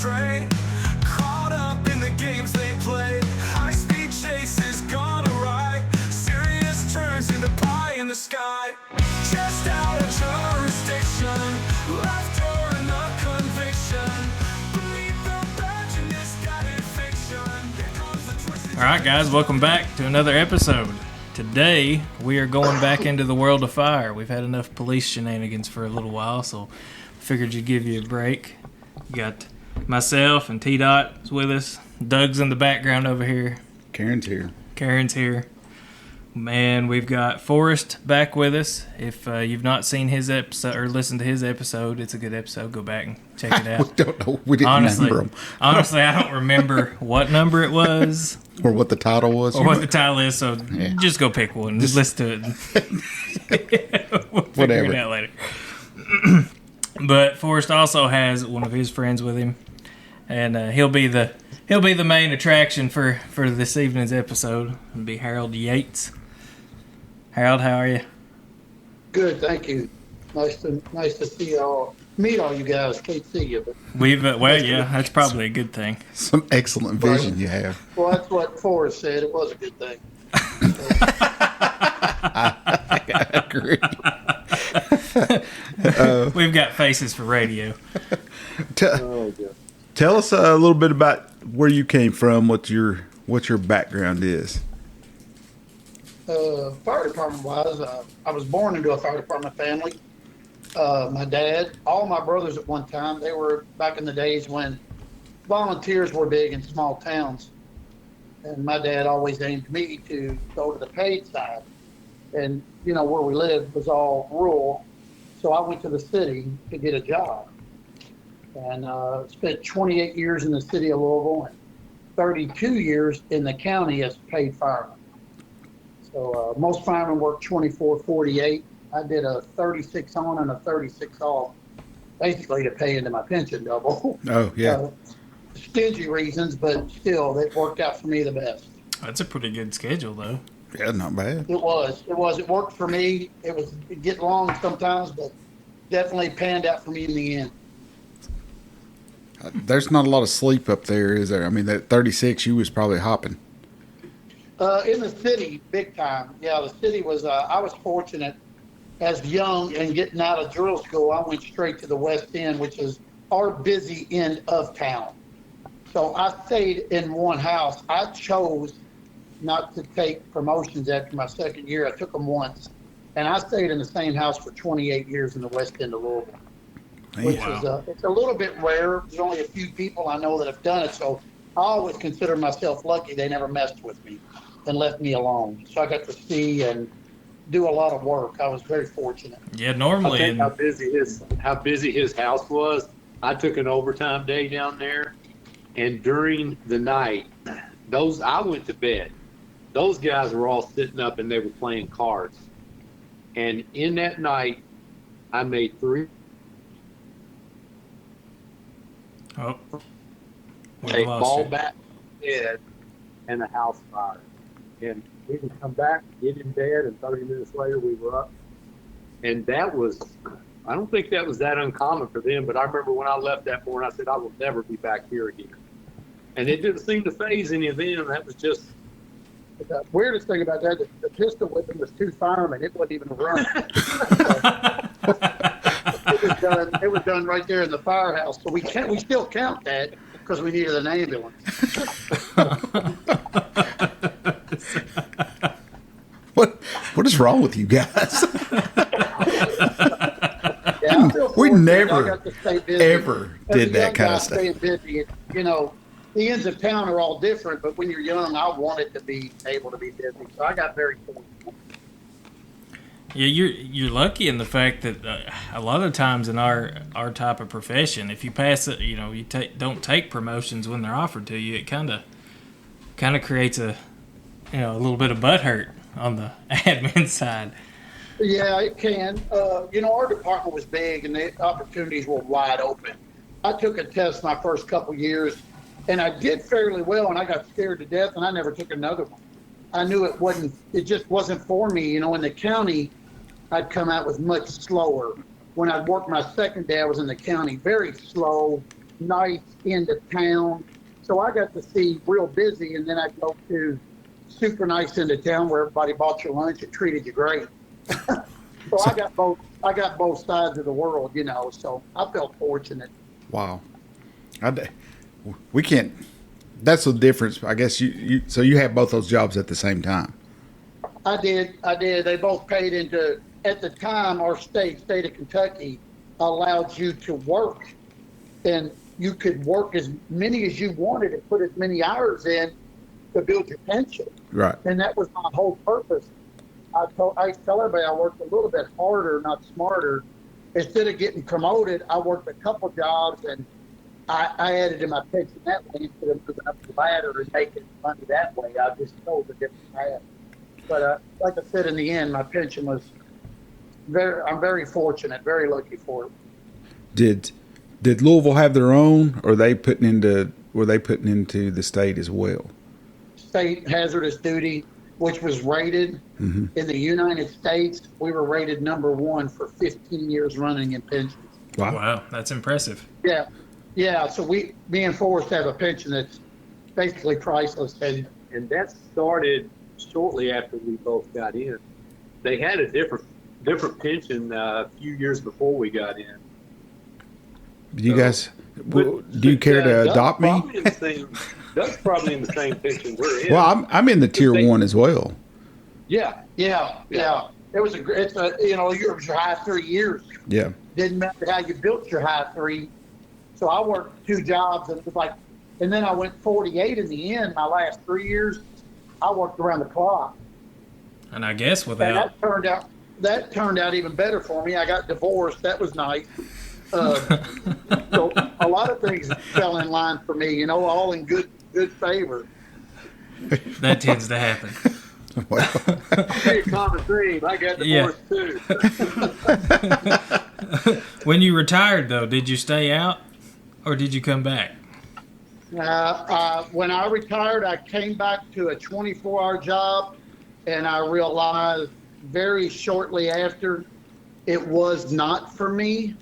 astray, caught up in the games they play. High-speed chases gone awry, serious turns into pie in the sky. Just out of jurisdiction, laughter and a conviction. Beneath the badge in misguided fiction, here comes the twisted. All right, guys, welcome back to another episode. Today, we are going back into the world of fire. We've had enough police shenanigans for a little while, so figured you'd give you a break. You got myself and T-Dot is with us. Doug's in the background over here. Karen's here. Man, we've got Forrest back with us. If you've not seen his episode or listened to his episode, it's a good episode. Go back and check it out. We don't know. We didn't remember him. Honestly, I don't remember what number it was. Or what the title was. Or what the title is, so just go pick one. Just listen to it. We'll figure it out later. But Forrest also has one of his friends with him, and he'll be the main attraction for this evening's episode. It'll be Harold Yates. Harold, how are you? Good, thank you. Nice to see y'all. Meet all you guys. Can't see you, but We've that's probably a good thing. Some excellent vision you have. well, that's what Forrest said. It was a good thing. I agree. We've got faces for radio. Tell us a little bit about where you came from. What your background is. Fire department wise, I was born into a fire department family. My dad, all my brothers at one time, they were back in the days when volunteers were big in small towns. And my dad always aimed me to go to the paid side. And, you know, where we lived was all rural. So I went to the city to get a job. And spent 28 years in the city of Louisville and 32 years in the county as paid fireman. So most firemen work 24/48. I did a 36 on and a 36 off, basically to pay into my pension double. Oh, yeah. Stingy reasons, but still, it worked out for me the best. That's a pretty good schedule, though. Yeah, not bad. It was. It worked for me. It'd get long sometimes, but definitely panned out for me in the end. There's not a lot of sleep up there, is there? I mean, that 36, you was probably hopping. In the city, big time. Yeah, the city was, I was fortunate. As young and getting out of drill school, I went straight to the West End, which is our busy end of town. So I stayed in one house. I chose not to take promotions after my second year. I took them once. And I stayed in the same house for 28 years in the West End of Louisville, which is it's a little bit rare. There's only a few people I know that have done it. So I always consider myself lucky they never messed with me and left me alone. So I got to see and do a lot of work. I was very fortunate. Yeah, normally. I think how busy his house was. I took an overtime day down there, and during the night, I went to bed. Those guys were all sitting up and they were playing cards. And in that night, I made 3. Oh, a ball bat bed and a house fire. And we would come back, get in bed, and 30 minutes later we were up. And that was, I don't think that was that uncommon for them, but I remember when I left that morning, I said, I will never be back here again. And it didn't seem to faze any of them. That was just. The weirdest thing about that, the pistol whipping was 2 firemen. It wasn't even a run. It was done right there in the firehouse. So we still count that because we needed an ambulance. What is wrong with you guys? We never, ever did that kind of stuff. Staying busy, you know, the ends of town are all different, but when you're young, I wanted to be able to be busy. So I got very fortunate. Yeah, you're lucky in the fact that a lot of times in our type of profession, if you pass it, you know, don't take promotions when they're offered to you, it kind of creates a little bit of butt hurt on the admin side. Yeah, it can. You know, our department was big and the opportunities were wide open. I took a test my first couple years and I did fairly well and I got scared to death and I never took another one. I knew it just wasn't for me. You know, in the county, I'd come out with much slower. When I worked my second day, I was in the county, very slow, nights into town. So I got to see real busy, and then I'd go to super nice into town where everybody bought you lunch and treated you great. So I got both sides of the world, you know. So I felt fortunate. Wow. We can't. That's the difference. I guess so you had both those jobs at the same time. I did. They both paid into, at the time, our state of Kentucky allowed you to work, and you could work as many as you wanted and put as many hours in to build your pension. Right. And that was my whole purpose. I used to tell everybody I worked a little bit harder, not smarter. Instead of getting promoted, I worked a couple jobs, and I added to my pension that way instead of moving up the ladder and making money that way. I just chose a different path. But like I said, in the end, my pension was I'm very fortunate, very lucky for it. Did Louisville have their own, or were they putting into the state as well? State hazardous duty, which was rated in the United States. We were rated #1 for 15 years running in pensions. Wow, that's impressive. Yeah. So me and Forrest have a pension that's basically priceless. And that started shortly after we both got in. They had a different pension a few years before we got in. Do you care to adopt me? Doug's probably in the same pension we're in. Well, I'm in the tier 1 as well. Yeah. It was it's your high 3 years. Yeah. Didn't matter how you built your high 3. So I worked 2 jobs, and it was like, and then I went 48 in the end. My last 3 years, I worked around the clock. And I guess And that turned out even better for me. I got divorced. That was nice. So a lot of things fell in line for me, all in good favor. That tends to happen. Well, Pretty common theme. I got divorced too. When you retired, though, did you stay out or did you come back? When I retired, I came back to a 24-hour job, and I realized very shortly after it was not for me.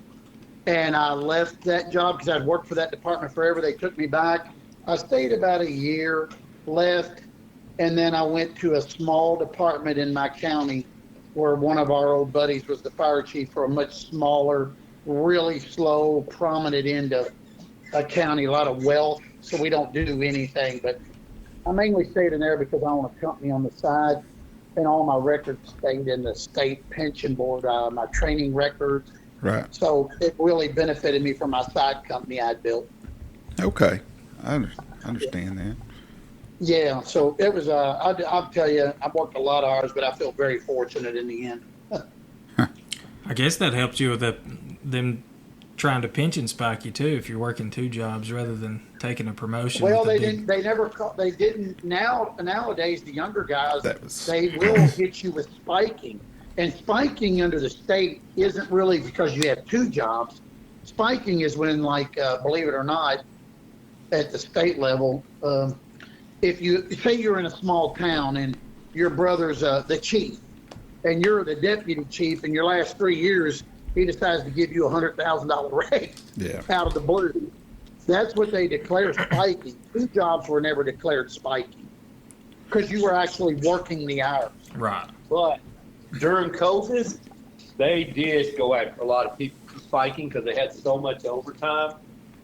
And I left that job because I'd worked for that department forever. They took me back. I stayed about a year, left, and then I went to a small department in my county where one of our old buddies was the fire chief for a much smaller, really slow, prominent end of a county, a lot of wealth, so we don't do anything. But I mainly stayed in there because I own a company on the side, and all my records stayed in the state pension board, my training records. right. So it really benefited me from my side company I'd built. Okay. I understand that. Yeah, so it was, I'll tell you, I worked a lot of hours, but I feel very fortunate in the end. I guess that helps you with them trying to pension spike you too if you're working 2 jobs rather than taking a promotion. Well, they didn't. Nowadays, the younger guys, they will hit you with spiking. And spiking under the state isn't really because you have 2 jobs. Spiking is when, like, believe it or not, at the state level, if you say you're in a small town and your brother's the chief and you're the deputy chief, in your last 3 years, he decides to give you a $100,000 raise out of the blue. That's what they declare spiking. 2 jobs were never declared spiking because you were actually working the hours. Right. But during COVID, they did go after a lot of people spiking because they had so much overtime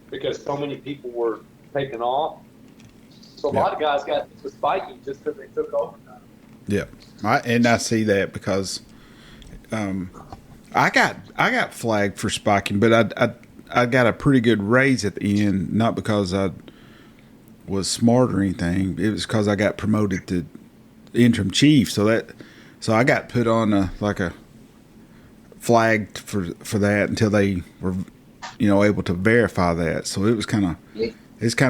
because so many people were taking off. So a lot of guys got to spiking just because they took overtime. Yeah, I see that because I got flagged for spiking, but I got a pretty good raise at the end, not because I was smart or anything. It was because I got promoted to interim chief, so I got put on a flagged for that until they were able to verify that. So it was kind of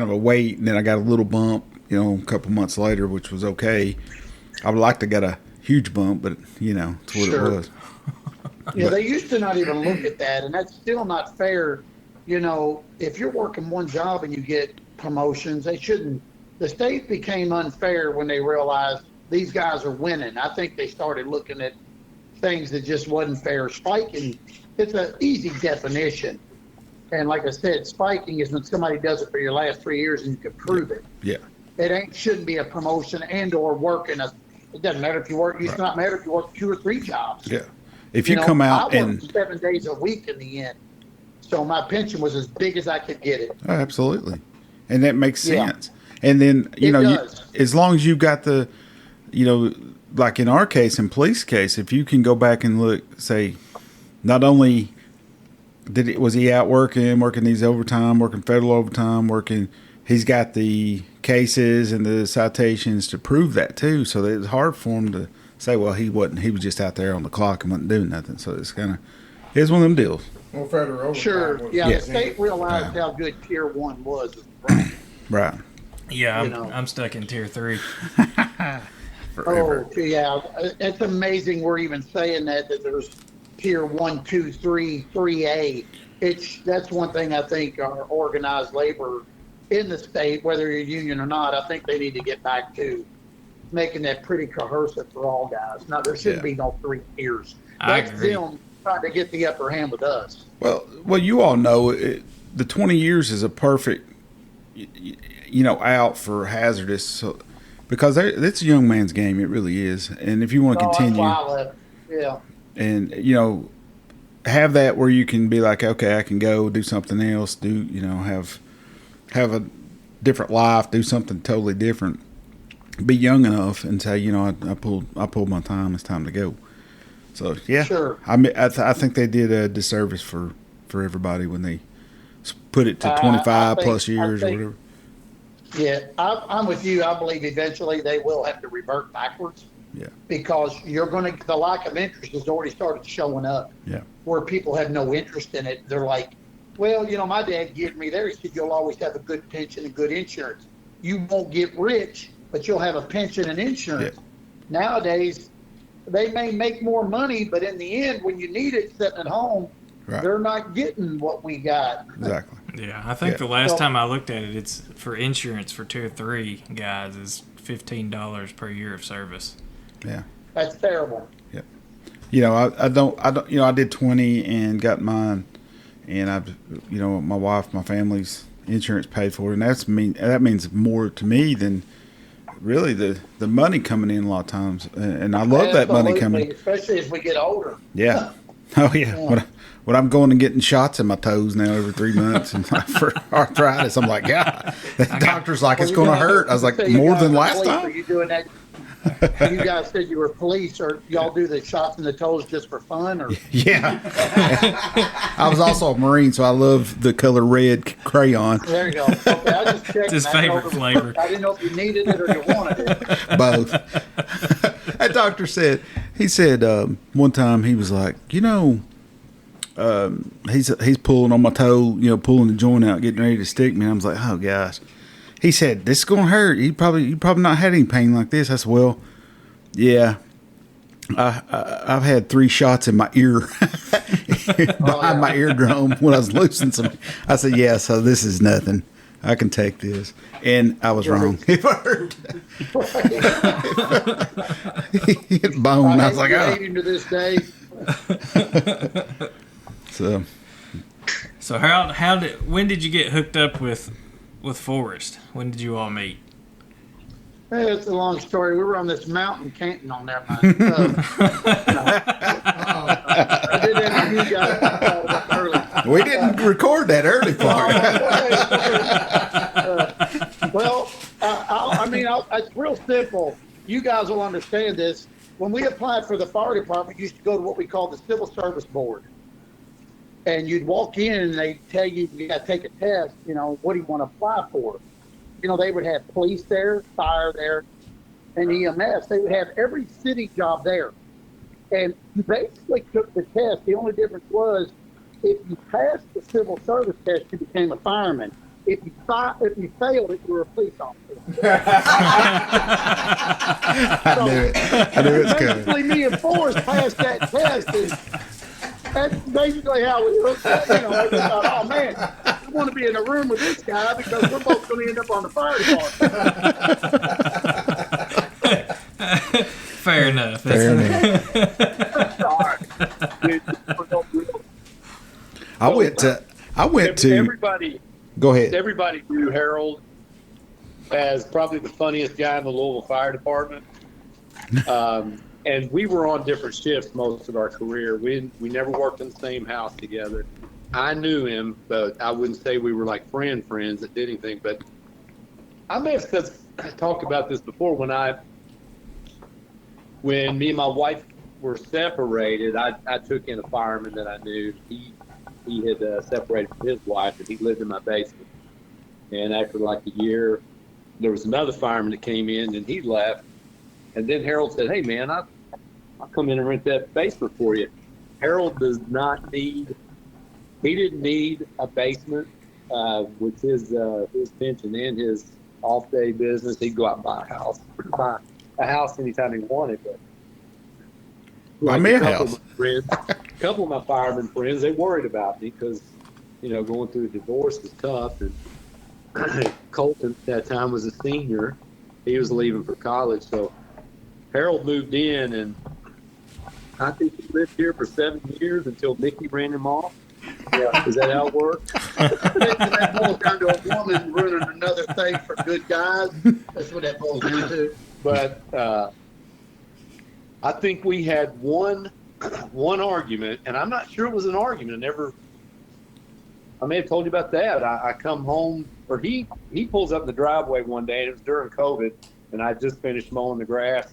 a wait, and then I got a little bump, a couple months later, which was okay. I would like to get a huge bump, but it's what it was. Yeah, they used to not even look at that, and that's still not fair. If you're working one job and you get promotions, they shouldn't. The state became unfair when they realized these guys are winning. I think they started looking at things that just wasn't fair. Spiking, it's an easy definition. And like I said, spiking is when somebody does it for your last 3 years and you can prove it. Yeah. Shouldn't be a promotion and or working it doesn't matter if you work. It's not matter if you work 2 or 3 jobs. Yeah. If you come out I and worked 7 days a week in the end, so my pension was as big as I could get it. Oh, absolutely, and that makes sense. And then as long as you've got the, like in our case, in police case, if you can go back and look, say, not only was he out working these overtime, working federal overtime, he's got the cases and the citations to prove that too. So that it's hard for him to say, well, he was just out there on the clock and wasn't doing nothing. So it's one of them deals. Well, federal overtime. Sure. The state realized how good Tier 1 was. Right. Yeah, I'm stuck in Tier 3. Forever. Oh, yeah. It's amazing we're even saying that there's Tier 1, 2, 3, 3A. That's one thing I think our organized labor in the state, whether you're union or not, I think they need to get back to making that pretty coercive for all guys. Now, there shouldn't be no 3 tiers. That's them trying to get the upper hand with us. Well, you all know the 20 years is a perfect, out for hazardous, because it's a young man's game. It really is. And if you want to continue, and have that where you can be like, okay, I can go do something else, have a different life, do something totally different. Be young enough and say, I pulled my time. It's time to go. So yeah, sure. I think they did a disservice for everybody when they put it to 25 plus years or whatever. Yeah, I'm with you. I believe eventually they will have to revert backwards. Yeah. Because the lack of interest has already started showing up. Yeah. Where people have no interest in it. They're like, well, my dad gave me there. He said, you'll always have a good pension and good insurance. You won't get rich, but you'll have a pension and insurance. Yeah. Nowadays, they may make more money, but in the end, when you need it sitting at home, they're not getting what we got. Exactly. Yeah, I think the last time I looked at it, it's for insurance for Tier 3 guys is $15 per year of service. Yeah. That's terrible. Yeah. I did 20 and got mine, and my wife, my family's insurance paid for it, and that means more to me than really the money coming in a lot of times, and I love that money coming, especially as we get older. Yeah. Oh yeah. When I'm going and getting shots in my toes now every 3 months and for arthritis, I'm like, yeah. The doctor's like, it's going to hurt. I was like, more than last time. Are you doing that? You guys said you were police, or y'all do the shots in the toes just for fun, or? Yeah. I was also a Marine, so I love the color red crayon. There you go. Okay, I just checked. It's his favorite flavor. I didn't know if you needed it or you wanted it. Both. That doctor said, one time he was like, he's pulling on my toe, pulling the joint out, getting ready to stick me. And I was like, oh gosh. He said, this is going to hurt. You probably not had any pain like this. I said, well, yeah. I've had 3 shots in my ear behind my eardrum when I was losing some. I said, yeah, so this is nothing. I can take this. And I was wrong. It hurt. He hit bone. I was like, I hate him to this day. So when did you get hooked up with Forrest? When did you all meet? Hey, it's a long story. We were on this mountain camping on that night. I did that to you guys early. We didn't record that early part. It's real simple. You guys will understand this. When we applied for the fire department, we used to go to what we call the Civil Service Board. And you'd walk in and they'd tell you got to take a test, what do you want to apply for? They would have police there, fire there, and EMS. They would have every city job there. And you basically took the test. The only difference was if you passed the civil service test, you became a fireman. If you failed it, you were a police officer. I knew it was good. Basically, me and Forrest passed that test, and that's basically how we looked at it. I thought, oh man, we want to be in a room with this guy because we're both going to end up on the fire department. Fair enough. I I went to. Everybody. Go ahead. Everybody knew Harold as probably the funniest guy in the Louisville Fire Department. And we were on different shifts most of our career. We never worked in the same house together. I knew him, but I wouldn't say we were like friends that did anything. But I may have talked about this before. When me and my wife were separated, I took in a fireman that I knew. He had separated from his wife, and he lived in my basement. And after like a year, there was another fireman that came in, and he left. And then Harold said, "Hey, man, I'll come in and rent that basement for you." Harold didn't need a basement with his pension and his off-day business. He'd go out and buy a house anytime he wanted. But buy me a house. A couple of my fireman friends, they worried about me because, going through a divorce was tough. And Colton at that time was a senior. He was leaving for college. So Harold moved in, and I think he lived here for 7 years until Mickey ran him off. Yeah, is that how it worked? That boils down to a woman running another thing for good guys. That's what that boils down to. But I think we had one argument, and I'm not sure it was an argument. I may have told you about that. I come home, or he pulls up in the driveway one day, and it was during COVID, and I just finished mowing the grass.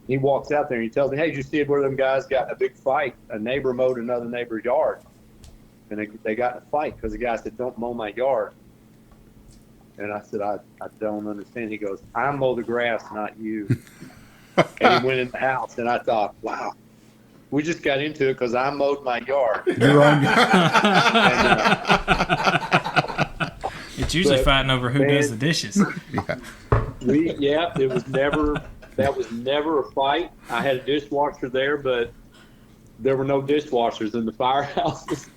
He walks out there and he tells me, "Hey, did you see where them guys got in a big fight? A neighbor mowed another neighbor's yard." And they got in a fight because the guy said, "Don't mow my yard." And I said, I don't understand. He goes, "I mow the grass, not you." And he went in the house, and I thought, wow, we just got into it because I mowed my yard. You're on. It's usually fighting over who does the dishes. That was never a fight. I had a dishwasher there, but there were no dishwashers in the firehouses.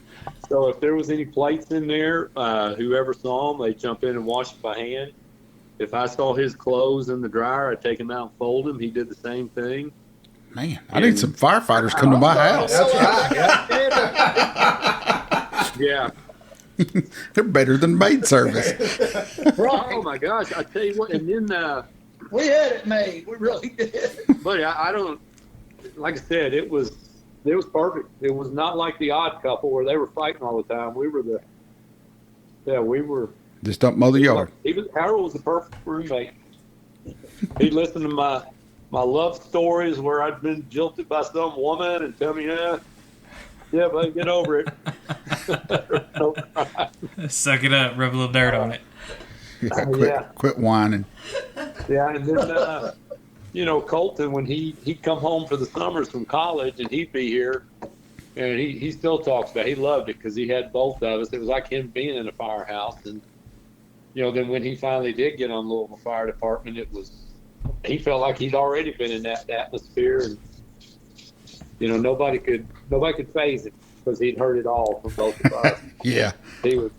So if there was any plates in there, whoever saw them, they'd jump in and wash it by hand. If I saw his clothes in the dryer, I'd take them out and fold them. He did the same thing. Man, I need some firefighters come to my house. That's right. Yeah. They're better than maid service. Oh, my gosh. I tell you what, and then... we had it made. We really did. But I don't... Like I said, it was perfect. It was not like the Odd Couple where they were fighting all the time. We were Just don't mow the yard. Harold was the perfect roommate. He'd listen to my love stories where I'd been jilted by some woman and tell me, yeah, but get over it. Suck it up, rub a little dirt on it. Quit whining. Yeah, and then Colton, when he'd come home for the summers from college and he'd be here, and he still talks about it. He loved it because he had both of us. It was like him being in a firehouse. And then when he finally did get on Louisville Fire Department, he felt like he'd already been in that atmosphere, and nobody could phase it because he'd heard it all from both of us. Yeah, he was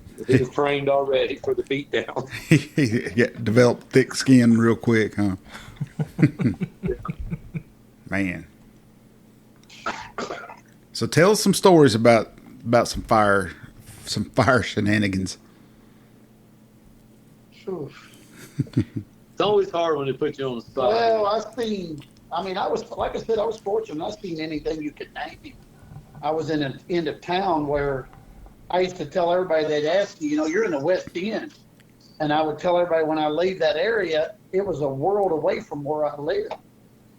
trained already for the beatdown. He developed thick skin real quick, huh? Man. So tell us some stories about some fire shenanigans. Sure. It's always hard when they put you on the spot. Well, I was fortunate. I've seen anything you could name. I was in an end of town where I used to tell everybody, they'd ask me, you're in the West End. And I would tell everybody when I leave that area, it was a world away from where I lived.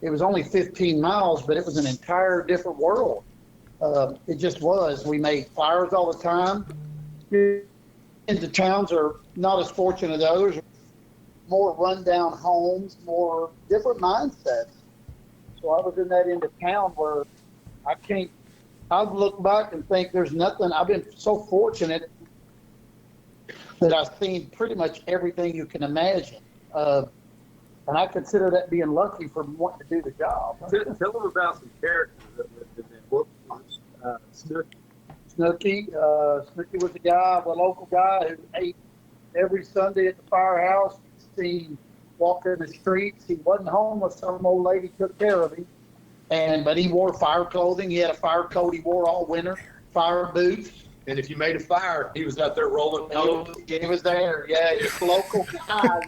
It was only 15 miles, but it was an entire different world. It just was. We made fires all the time. Into towns are not as fortunate as others. More rundown homes, more different mindsets. So I was in that end of town where I look back and think there's nothing. I've been so fortunate that I've seen pretty much everything you can imagine. And I consider that being lucky for wanting to do the job. Tell them about some characters that lived in that book. Snooky was a local guy who ate every Sunday at the firehouse. Seen walking the streets. He wasn't homeless. Some old lady took care of him. But he wore fire clothing. He had a fire coat he wore all winter, fire boots. And if you made a fire, he was out there rolling. He was there. Yeah, just local guy,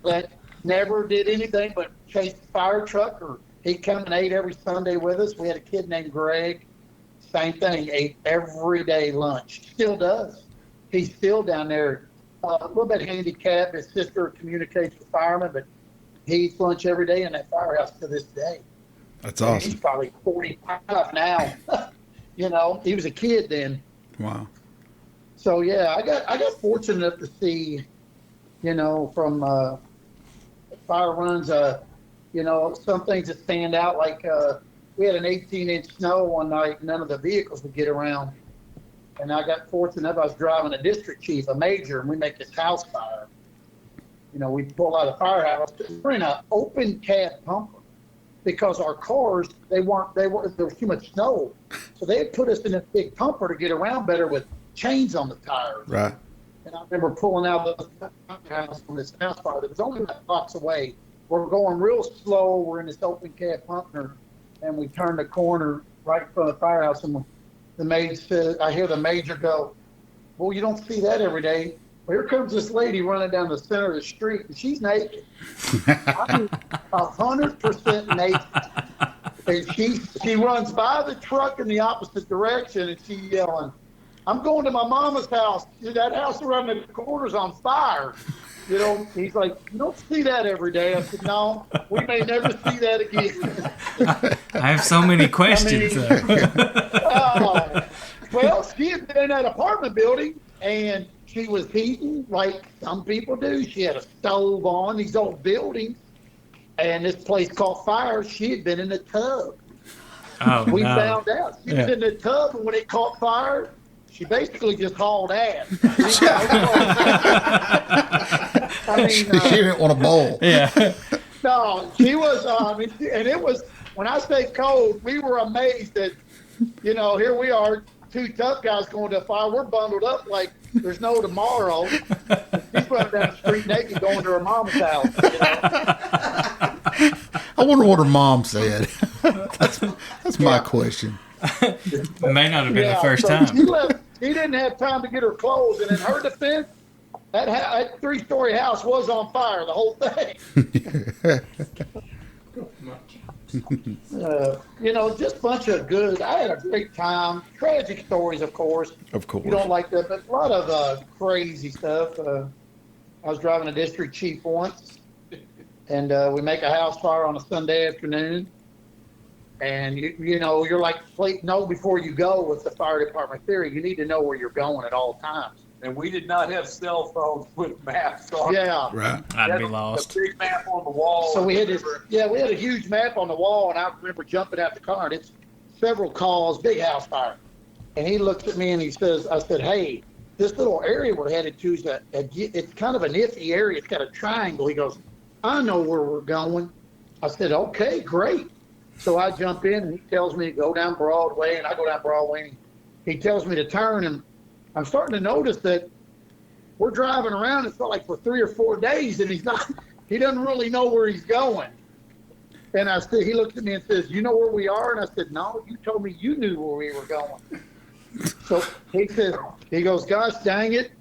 that never did anything but chase the fire truck, or he'd come and ate every Sunday with us. We had a kid named Greg. Same thing, ate every day lunch. Still does. He's still down there. A little bit handicapped. His sister communicates with firemen, but he eats lunch every day in that firehouse to this day. That's awesome. He's probably 45 now. He was a kid then. Wow. So yeah, I got fortunate enough to see, from fire runs, some things that stand out. Like we had an 18-inch snow one night. None of the vehicles would get around, and I got fortunate enough. I was driving a district chief, a major, and we make this house fire. We pull out of the firehouse. We're in an open cab pumper because our cars there was too much snow, so they had put us in a big pumper to get around better with chains on the tires. Right. And I remember pulling out of the house from this house fire that was only about blocks away. We're going real slow. We're in this open cab pumper, and we turn the corner right in front of the firehouse. And the maid said, I hear the major go, "Well, you don't see that every day." Well, here comes this lady running down the center of the street, and she's naked. I mean, 100% naked. And she runs by the truck in the opposite direction, and she's yelling, "I'm going to my mama's house. That house around the corner's on fire." He's like, "You don't see that every day." I said, "No, we may never see that again." I have so many questions. Well, she had been in that apartment building, and she was heating like some people do. She had a stove on these old buildings, and this place caught fire. She had been in the tub. Oh, we found out she was in the tub, and when it caught fire, she basically just hauled ass. She didn't want a bowl. Yeah. No, she was, and it was, when I say cold, we were amazed that, here we are, two tough guys going to a fire. We're bundled up like there's no tomorrow. She's running down the street naked going to her mom's house. I wonder what her mom said. That's my question. It may not have been the first time. She didn't have time to get her clothes, and in her defense, that 3-story house was on fire, the whole thing. Just a bunch of good. I had a great time. Tragic stories, of course. Of course. You don't like that, but a lot of crazy stuff. I was driving a district chief once, and we make a house fire on a Sunday afternoon. And, you're like, know before you go with the fire department theory. You need to know where you're going at all times. And we did not have cell phones with maps on. Yeah. Right. I'd be lost. A big map on the wall. So we had a huge map on the wall, and I remember jumping out the car, and it's several calls, big house fire. And he looked at me and he says, I said, "Hey, this little area we're headed to is it's kind of an iffy area. It's got a triangle." He goes, "I know where we're going." I said, "Okay, great." So I jump in, and he tells me to go down Broadway, and I go down Broadway, and he tells me to turn, and I'm starting to notice that we're driving around, it felt like for 3 or 4 days, and he doesn't really know where he's going. And I said, he looked at me and says, "You know where we are?" And I said, "No, you told me you knew where we were going." So he goes, "Gosh dang it."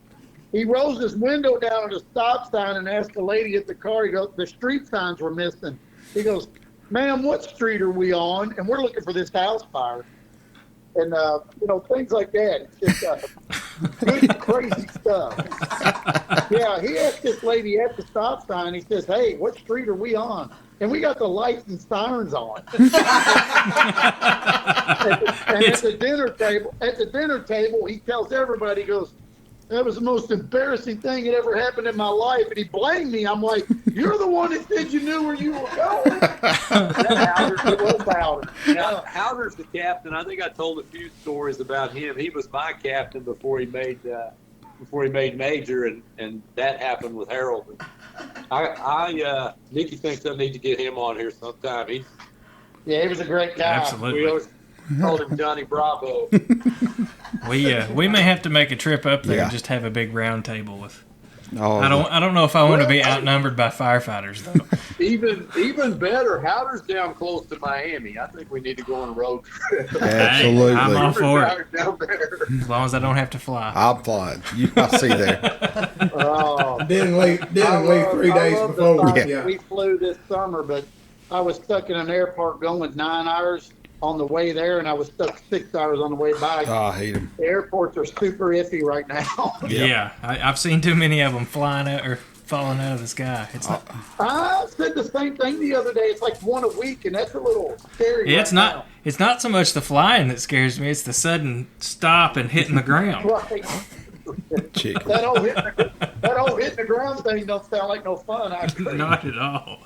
He rolls his window down at a stop sign and asked the lady at the car, he goes, the street signs were missing. He goes, "Ma'am, what street are we on?" And we're looking for this house fire. And, things like that. It's just good, crazy stuff. Yeah, he asked this lady at the stop sign, he says, "Hey, what street are we on?" And we got the lights and sirens on. And at the dinner table, he tells everybody, he goes, "That was the most embarrassing thing that ever happened in my life." And he blamed me. I'm like, "You're the one that said you knew where you were going." Howder's the captain. I think I told a few stories about him. He was my captain before he made major, and that happened with Harold. Nikki thinks I need to get him on here sometime. He was a great guy. Absolutely. We always called him Johnny Bravo. We may have to make a trip up there and just have a big round table with Oh, I don't know if I want to be outnumbered by firefighters though. Even better, Howder's down close to Miami. I think we need to go on a road trip. absolutely. Hey, I'm all for it. Down there. As long as I don't have to fly. I'm flying. I'll see there. Didn't leave 3 days before. Yeah. We flew this summer, but I was stuck in an airport going 9 hours on the way there, and I was stuck 6 hours on the way back. Oh, I hate them. The airports are super iffy right now. Yeah, I've seen too many of them flying out or falling out of the sky. It's not. I said the same thing the other day. It's like one a week, and that's a little scary. Yeah, right it's not. now. It's not so much the flying that scares me. It's the sudden stop and hitting the ground. Right. Chicken. That old hitting the ground thing don't sound like no fun. Actually. Not at all.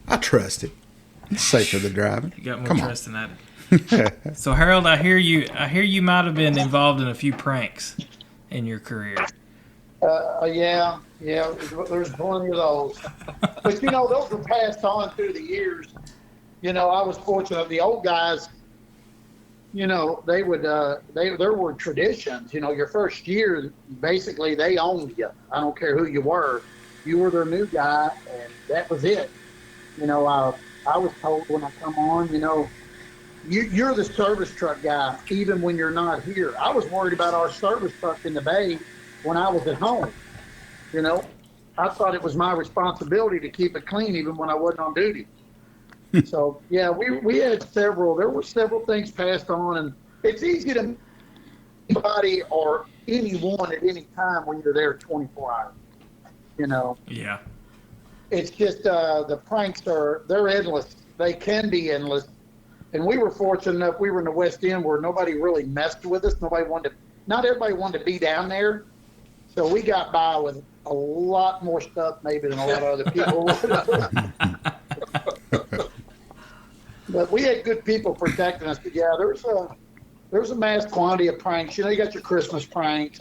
I trust it. It's safer than driving. You got more Come on. trust than I do. So Harold, I hear you might have been involved in a few pranks in your career. Yeah. There's plenty of those, but those were passed on through the years. I was fortunate. The old guys, they would. There were traditions. Your first year, basically, they owned you. I don't care who you were. You were their new guy, and that was it. I was told when I come on, you're the service truck guy, even when you're not here. I was worried about our service truck in the bay when I was at home. I thought it was my responsibility to keep it clean, even when I wasn't on duty. So, yeah, we had there were several things passed on, and it's easy to anybody or anyone at any time when you're there 24 hours, Yeah. It's just the pranks they're endless. They can be endless. And we were fortunate enough, we were in the West End where nobody really messed with us. Not everybody wanted to be down there. So we got by with a lot more stuff maybe than a lot of other people would. But we had good people protecting us. But yeah, there's a mass quantity of pranks. You got your Christmas pranks.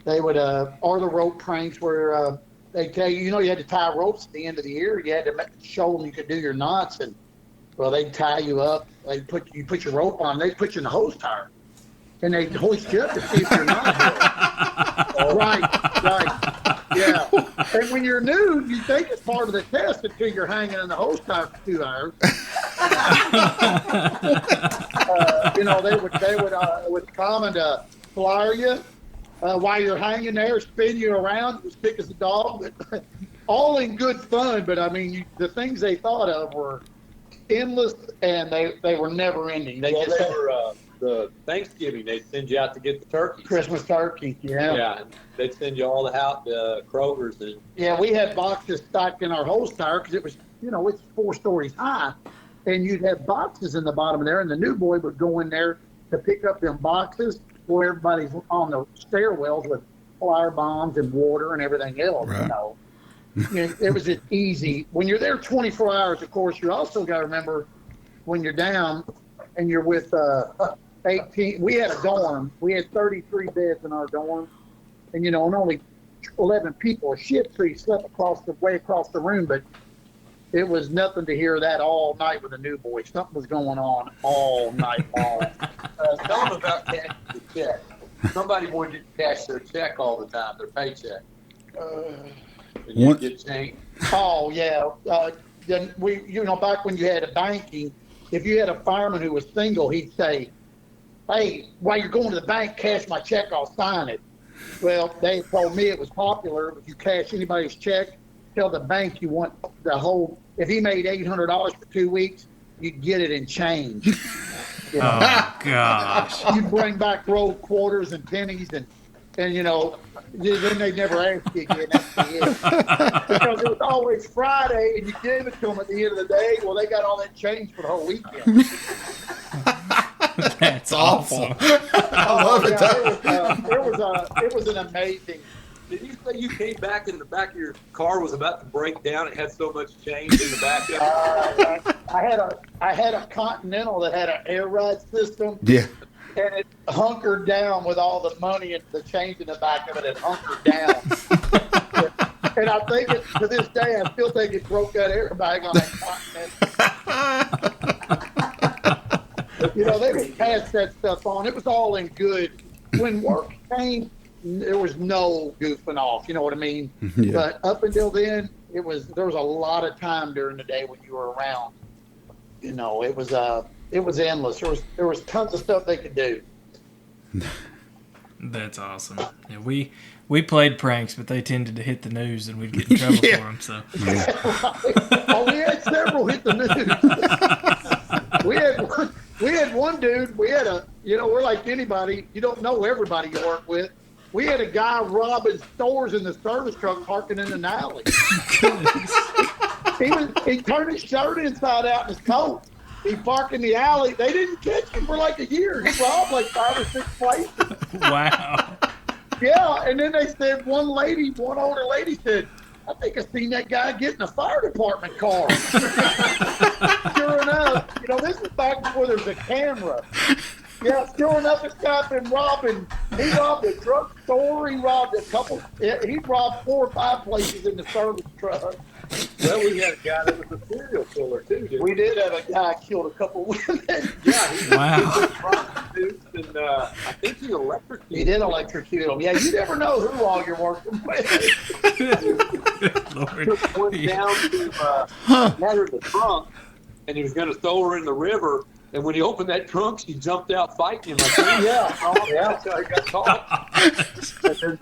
They would, or the rope pranks where, they tell you, you had to tie ropes at the end of the year. You had to show them you could do your knots, and they'd tie you up. They put your rope on. They put you in the hose tire, and they hoist you up to see if you're not. Right, yeah. And when you're new, you think it's part of the test until you're hanging in the hose tire for 2 hours. They would come and flyer you. While you're hanging there, spin you around as thick as a dog. All in good fun, but I mean, the things they thought of were endless, and they were never ending. They were the Thanksgiving. They'd send you out to get the turkeys. Christmas turkey, yeah. Yeah, and they'd send you all the Kroger's. And yeah, we had boxes stacked in our hose tire because it was, it's 4 stories high, and you'd have boxes in the bottom of there, and the new boy would go in there to pick up them boxes where everybody's on the stairwells with fire bombs and water and everything else. Right. It was just easy. When you're there 24 hours, of course, you also got to remember when you're down and you're with 18. We had a dorm. We had 33 beds in our dorm, and and only 11 people. Shit, so you slept across the room, but it was nothing to hear that all night with a new boy. Something was going on all night long. Tell them about cashing the check. Somebody wanted to cash their check all the time, their paycheck. You get changed. Oh yeah. Then back when you had a banking, if you had a fireman who was single, he'd say, "Hey, while you're going to the bank, cash my check. I'll sign it." Well, they told me it was popular. If you cash anybody's check, tell the bank you want the whole. If he made $800 for 2 weeks, you'd get it in change. Oh gosh! You'd bring back rolled quarters and pennies, and then they'd never ask you again. Because it was always Friday, and you gave it to them at the end of the day. Well, they got all that change for the whole weekend. That's awesome. I love it. It was an amazing. Did you say you came back and the back of your car was about to break down? It had so much change in the back of it. I had a Continental that had an air ride system. Yeah. And it hunkered down with all the money and the change in the back of it. It hunkered down. And I think to this day, I still think it broke that airbag on that Continental. They would pass that stuff on. It was all in good. When work came, no goofing off. You know what I mean? Yeah. But up until then, there was a lot of time during the day when you were around. You know, it was endless. There was tons of stuff they could do. That's awesome. Yeah, we played pranks, but they tended to hit the news, and we'd get in trouble for them. So, Oh, we had several hit the news. we had one dude. We're like anybody. You don't know everybody you work with. We had a guy robbing stores in the service truck parking in an alley. He turned his shirt inside out in his coat. He parked in the alley. They didn't catch him for like a year. He robbed like 5 or 6 places. wow. Yeah, and then they said one older lady said, I think I seen that guy get in a fire department car. Sure enough, this is back before there was a camera. Yeah, sure enough, this guy's been robbing. He robbed a drugstore. He robbed he robbed 4 or 5 places in the service truck. Well, we had a guy that was a serial killer, too, didn't we? We did have a guy killed a couple women. Yeah, he Wow. prostitutes, and I think he electrocuted. He did electrocute them. Yeah, you never know who all you're working with. Took one down to had her in the trunk, and he was going to throw her in the river. And when he opened that trunk, she jumped out fighting him. I think, yeah. So I got caught. And then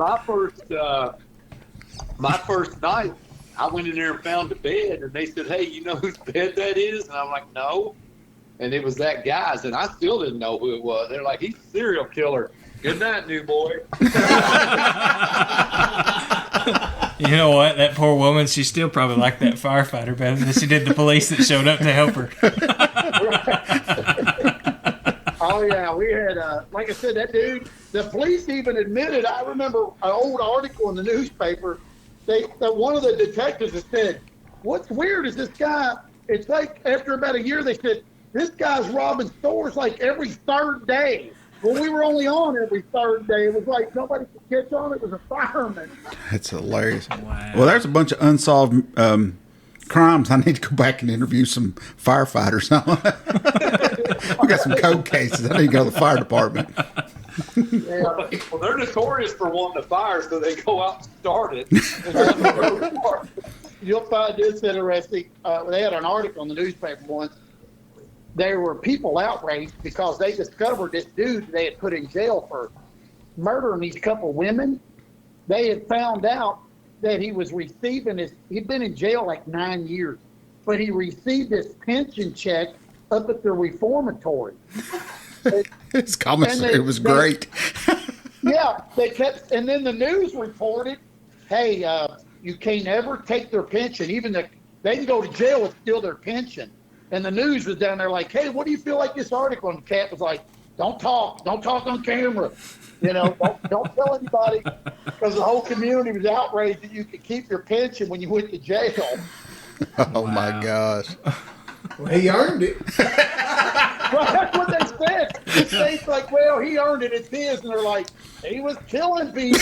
my first night, I went in there and found a bed, and they said, hey, you know whose bed that is? And I'm like, no. And it was that guy's, and I still didn't know who it was. They're like, he's a serial killer. Good night, new boy. You know what? That poor woman, she still probably liked that firefighter better than she did the police that showed up to help her. Oh, yeah. We had, like I said, that dude, the police even admitted, I remember an old article in the newspaper, that one of the detectives had said, what's weird is this guy, it's like after about a year, they said, this guy's robbing stores like every 3rd day. Well, we were only on every 3rd day. It was like nobody could catch on. It was a fireman. That's hilarious. Wow. Well, there's a bunch of unsolved crimes. I need to go back and interview some firefighters. We got some cold cases. I need to go to the fire department. Yeah. Well, they're notorious for wanting to fire, so they go out and start it. You'll find this interesting. They had an article in the newspaper once. There were people outraged because they discovered this dude they had put in jail for murdering these couple women. They had found out that he was receiving he'd been in jail like 9 years, but he received this pension check up at the reformatory. His commissary was great. Yeah, and then the news reported, hey, you can't ever take their pension. They can go to jail and steal their pension. And the news was down there like, hey, what do you feel like this article? And the cat was like, don't talk on camera. Don't tell anybody, because the whole community was outraged that you could keep your pension when you went to jail. Oh, my gosh. Well, he earned it. Well, that's what they said. The state's like, well, he earned it. It's his. And they're like, he was killing people.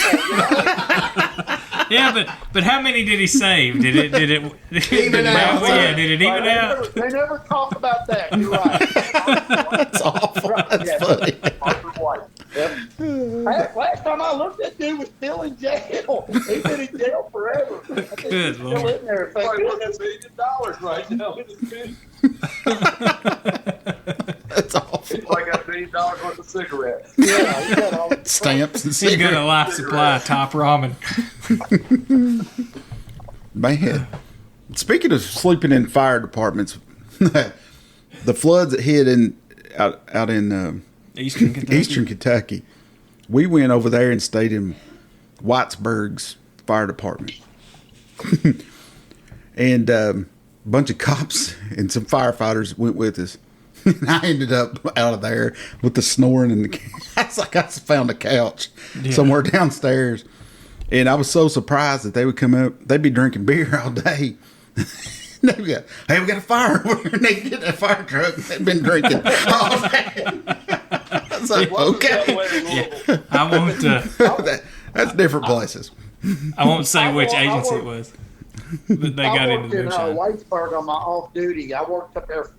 Yeah, but how many did he save? Did it Even out? Yeah, did it even out? They never talk about that. You're right. That's awful. That's funny. Yep. Last time I looked, that dude was still in jail. He's been in jail forever. I think Good he's Lord. still in there. Probably worth $1 million right now in his pension. That's awful. He's probably got $1 million worth of cigarettes. Yeah, he got all Stamps and He's got a cigarettes. life supply of top ramen. Man, speaking of sleeping in fire departments, the floods that hit out in Eastern Kentucky, we went over there and stayed in Whitesburg's fire department. And a bunch of cops and some firefighters went with us. And I ended up out of there with the snoring and I found a couch somewhere downstairs. And I was so surprised that they would come up. They'd be drinking beer all day. Hey, we got a fire over here. And they get that fire truck. They've been drinking all day. I was like, okay. Yeah. I won't. That's different places. I won't say which agency it was, but they got into I the worked in moonshine. Whitesburg on my off duty. I worked up there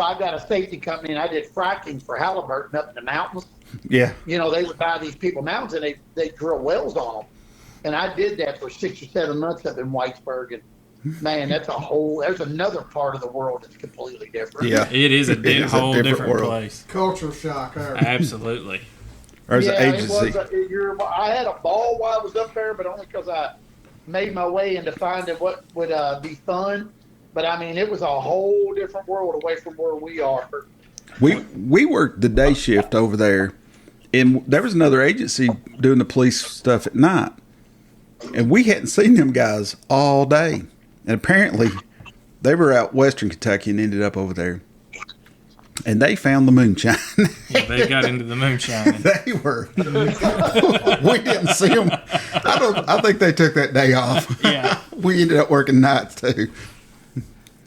So I got a safety company, and I did fracking for Halliburton up in the mountains. Yeah. You know, they would buy these people mountains, and they drill wells on them. And I did that for 6 or 7 months up in Whitesburg. And man, there's another part of the world that's completely different. Yeah. It is a whole different world. place. Culture shock. Absolutely. There's yeah, an agency. I had a ball while I was up there, but only because I made my way into finding what would be fun. But I mean, it was a whole different world away from where we are. We worked the day shift over there, and there was another agency doing the police stuff at night, and we hadn't seen them guys all day. And apparently, they were out western Kentucky and ended up over there, and they found the moonshine. Yeah, they got into the moonshine. They were. We didn't see them. I think they took that day off. Yeah. We ended up working nights too.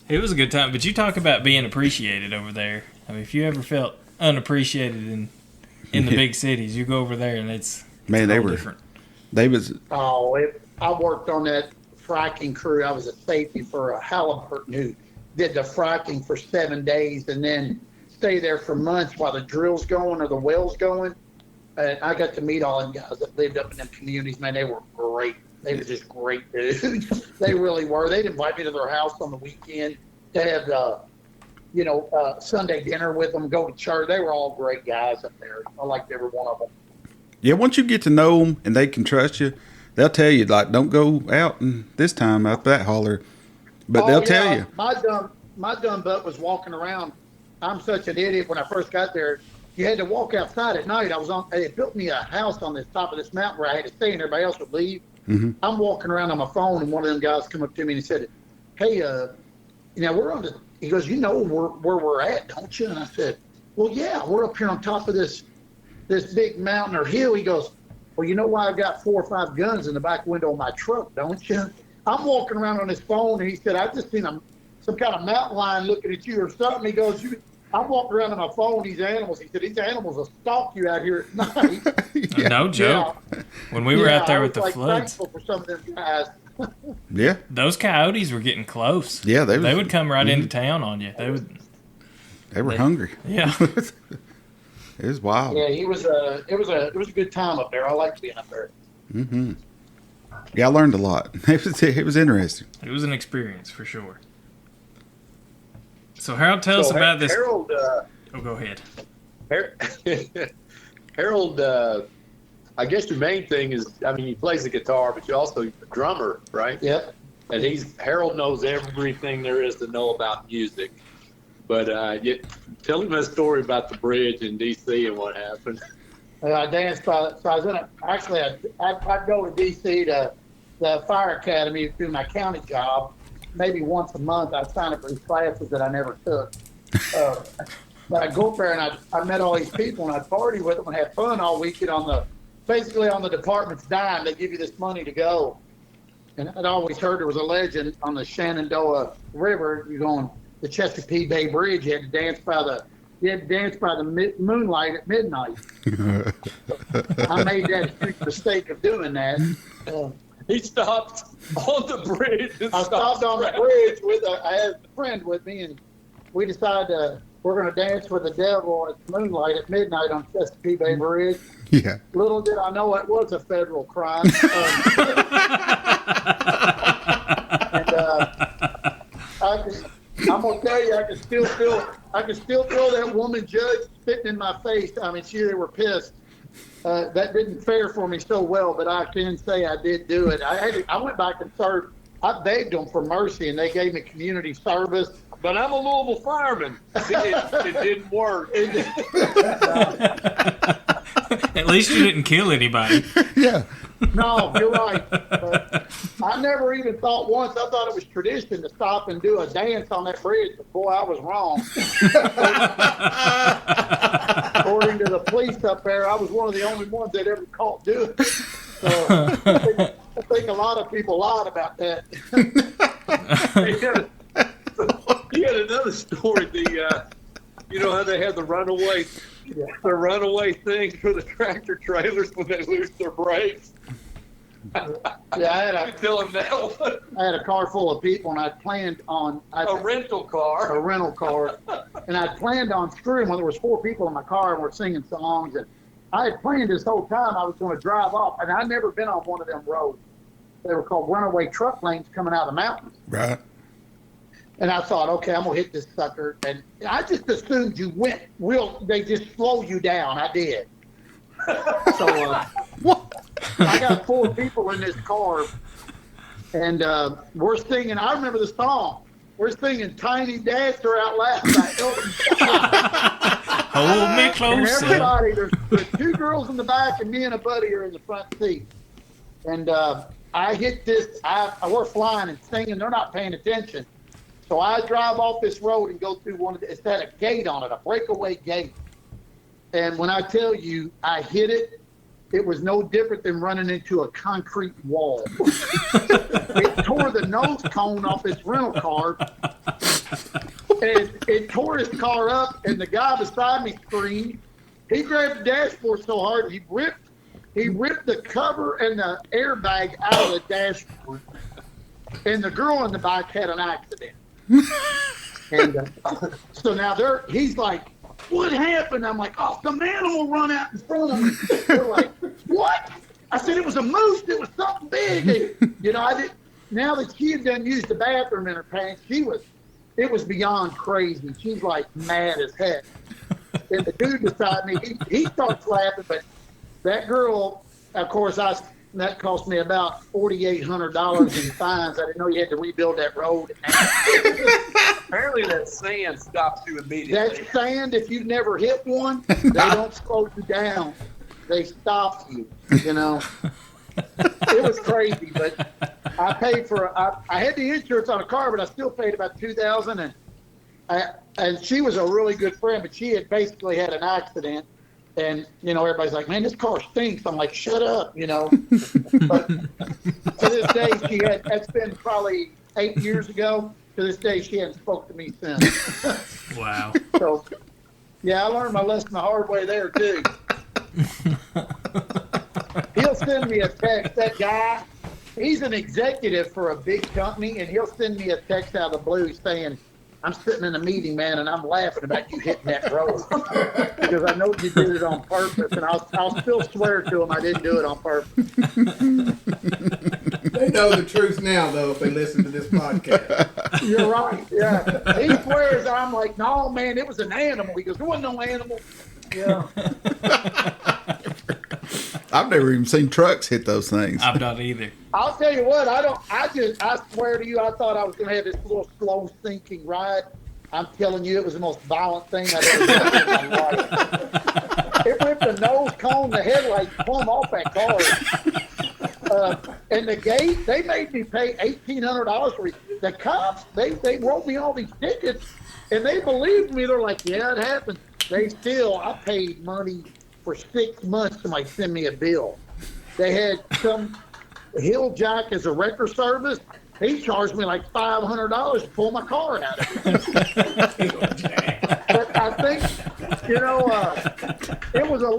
It was a good time, but you talk about being appreciated over there. I mean, if you ever felt unappreciated in the big cities, you go over there and it's they were different. They was. I worked on that fracking crew. I was a safety for a Halliburton who did the fracking for 7 days and then stay there for months while the drill's going or the well's going. And I got to meet all them guys that lived up in them communities. Man, they were great. They were just great dudes. They really were. They'd invite me to their house on the weekend to have, Sunday dinner with them, go to church. They were all great guys up there. I liked every one of them. Yeah, once you get to know them and they can trust you, they'll tell you, like, don't go out and this time out that holler. But they'll tell you. My dumb butt was walking around. I'm such an idiot. When I first got there, you had to walk outside at night. They had built me a house on the top of this mountain where I had to stay and everybody else would leave. Mm-hmm. I'm walking around on my phone, and one of them guys come up to me and he said, "Hey, we're on the." He goes, "You know where we're at, don't you?" And I said, "Well, yeah, we're up here on top of this big mountain or hill." He goes, "Well, you know why I've got 4 or 5 guns in the back window of my truck, don't you?" I'm walking around on his phone, and he said, "I just seen some kind of mountain lion looking at you or something." He goes, I'm walking around on my phone, these animals. He said, "These animals will stalk you out here at night." Yeah. No joke. Yeah. When we were out there with the floods. Thankful for some of them guys. Yeah. Those coyotes were getting close. Yeah, they would come right into town on you. They were hungry. Yeah. It was wild. Yeah, it was a good time up there. I liked being up there. Mm-hmm. Yeah, I learned a lot. It was interesting. It was an experience for sure. So Harold, tell us about this. Harold, go ahead. Harold, I guess your main thing is, he plays the guitar, but you're also a drummer, right? Yep. And Harold knows everything there is to know about music. But tell him a story about the bridge in D.C. and what happened. I danced by, so I was I'd go to D.C. to the fire academy to do my county job. Maybe once a month I'd sign up for these classes that I never took. But I'd go up there and I met all these people and I'd party with them and have fun all weekend basically on the department's dime. They give you this money to go. And I'd always heard there was a legend on the Shenandoah River. You're going the Chesapeake Bay Bridge. You had to dance by the moonlight at midnight. I made that huge mistake of doing that. He stopped on the bridge. I stopped on the bridge I had a friend with me, and we decided we're going to dance with the devil at moonlight at midnight on Chesapeake Bay Bridge. Yeah. Little did I know it was a federal crime. I'm gonna tell you, I can still feel that woman judge spitting in my face. They were pissed. That didn't fare for me so well, but I can say I did do it. I went back and served. I begged them for mercy, and they gave me community service. But I'm a Louisville fireman. It didn't work. At least you didn't kill anybody. Yeah. No, you're right. But I never even thought once. I thought it was tradition to stop and do a dance on that bridge. But boy, I was wrong. According to the police up there, I was one of the only ones that ever caught doing it. So I think a lot of people lied about that. He had another story. You know how they have the runaway thing for the tractor trailers when they lose their brakes? Yeah, Tell him that one. I had a car full of people, and I'd planned on A rental car. a rental car, and I'd planned on screwing when there was 4 people in my car and we're singing songs, and I had planned this whole time I was going to drive off, and I'd never been on one of them roads. They were called runaway truck lanes coming out of the mountains. Right. And I thought, okay, I'm gonna hit this sucker, and I just assumed you went. They just slow you down. I did. So I got 4 people in this car, and we're singing. I remember the song. We're singing "Tiny Dancer" out loud by Elton John. Hold me And closer. everybody, there's 2 girls in the back, and me and a buddy are in the front seat. And I hit this. We're flying and singing. They're not paying attention. So I drive off this road and go through it's had a gate on it, a breakaway gate. And when I tell you I hit it, it was no different than running into a concrete wall. It tore the nose cone off this rental car. And it tore his car up, and the guy beside me screamed. He grabbed the dashboard so hard, he ripped the cover and the airbag out of the dashboard. And the girl in the back had an accident. And so now he's like, what happened? I'm like, oh, some animal run out in front of me. They're like, what? I said, it was a moose. It was something big. And, I didn't. Now that she had done used the bathroom in her pants, it was beyond crazy. She's like mad as heck. And the dude beside me, he starts laughing, but that girl, of course, that cost me about $4,800 in fines. I didn't know you had to rebuild that road. Apparently that sand stops you immediately. That sand, if you've never hit one, they don't slow you down. They stop you, It was crazy, but I paid I had the insurance on a car, but I still paid about $2,000. And she was a really good friend, but she had basically had an accident. And, everybody's like, man, this car stinks. I'm like, shut up, But to this day, that's been probably 8 years ago. To this day, she hasn't spoke to me since. Wow. So, yeah, I learned my lesson the hard way there, too. He'll send me a text. That guy, he's an executive for a big company, and he'll send me a text out of the blue saying, I'm sitting in a meeting, man, and I'm laughing about you hitting that road because I know you did it on purpose, and I'll still swear to him I didn't do it on purpose. They know the truth now, though, if they listen to this podcast. You're right. Yeah, he swears. I'm like, no, man, it was an animal. He goes, there wasn't no animal. Yeah. I've never even seen trucks hit those things. I've not either. I'll tell you what, I swear to you, I thought I was going to have this little slow sinking ride. I'm telling you, it was the most violent thing I've ever done in my life. It ripped the nose cone, the headlights plumb off that car. And the gate, they made me pay $1,800 for it. The cops, they wrote me all these tickets, and they believed me. They're like, yeah, it happened. I paid money for 6 months to send me a bill. They had some Hill Jack as a wrecker service. He charged me like $500 to pull my car out of it. But I think,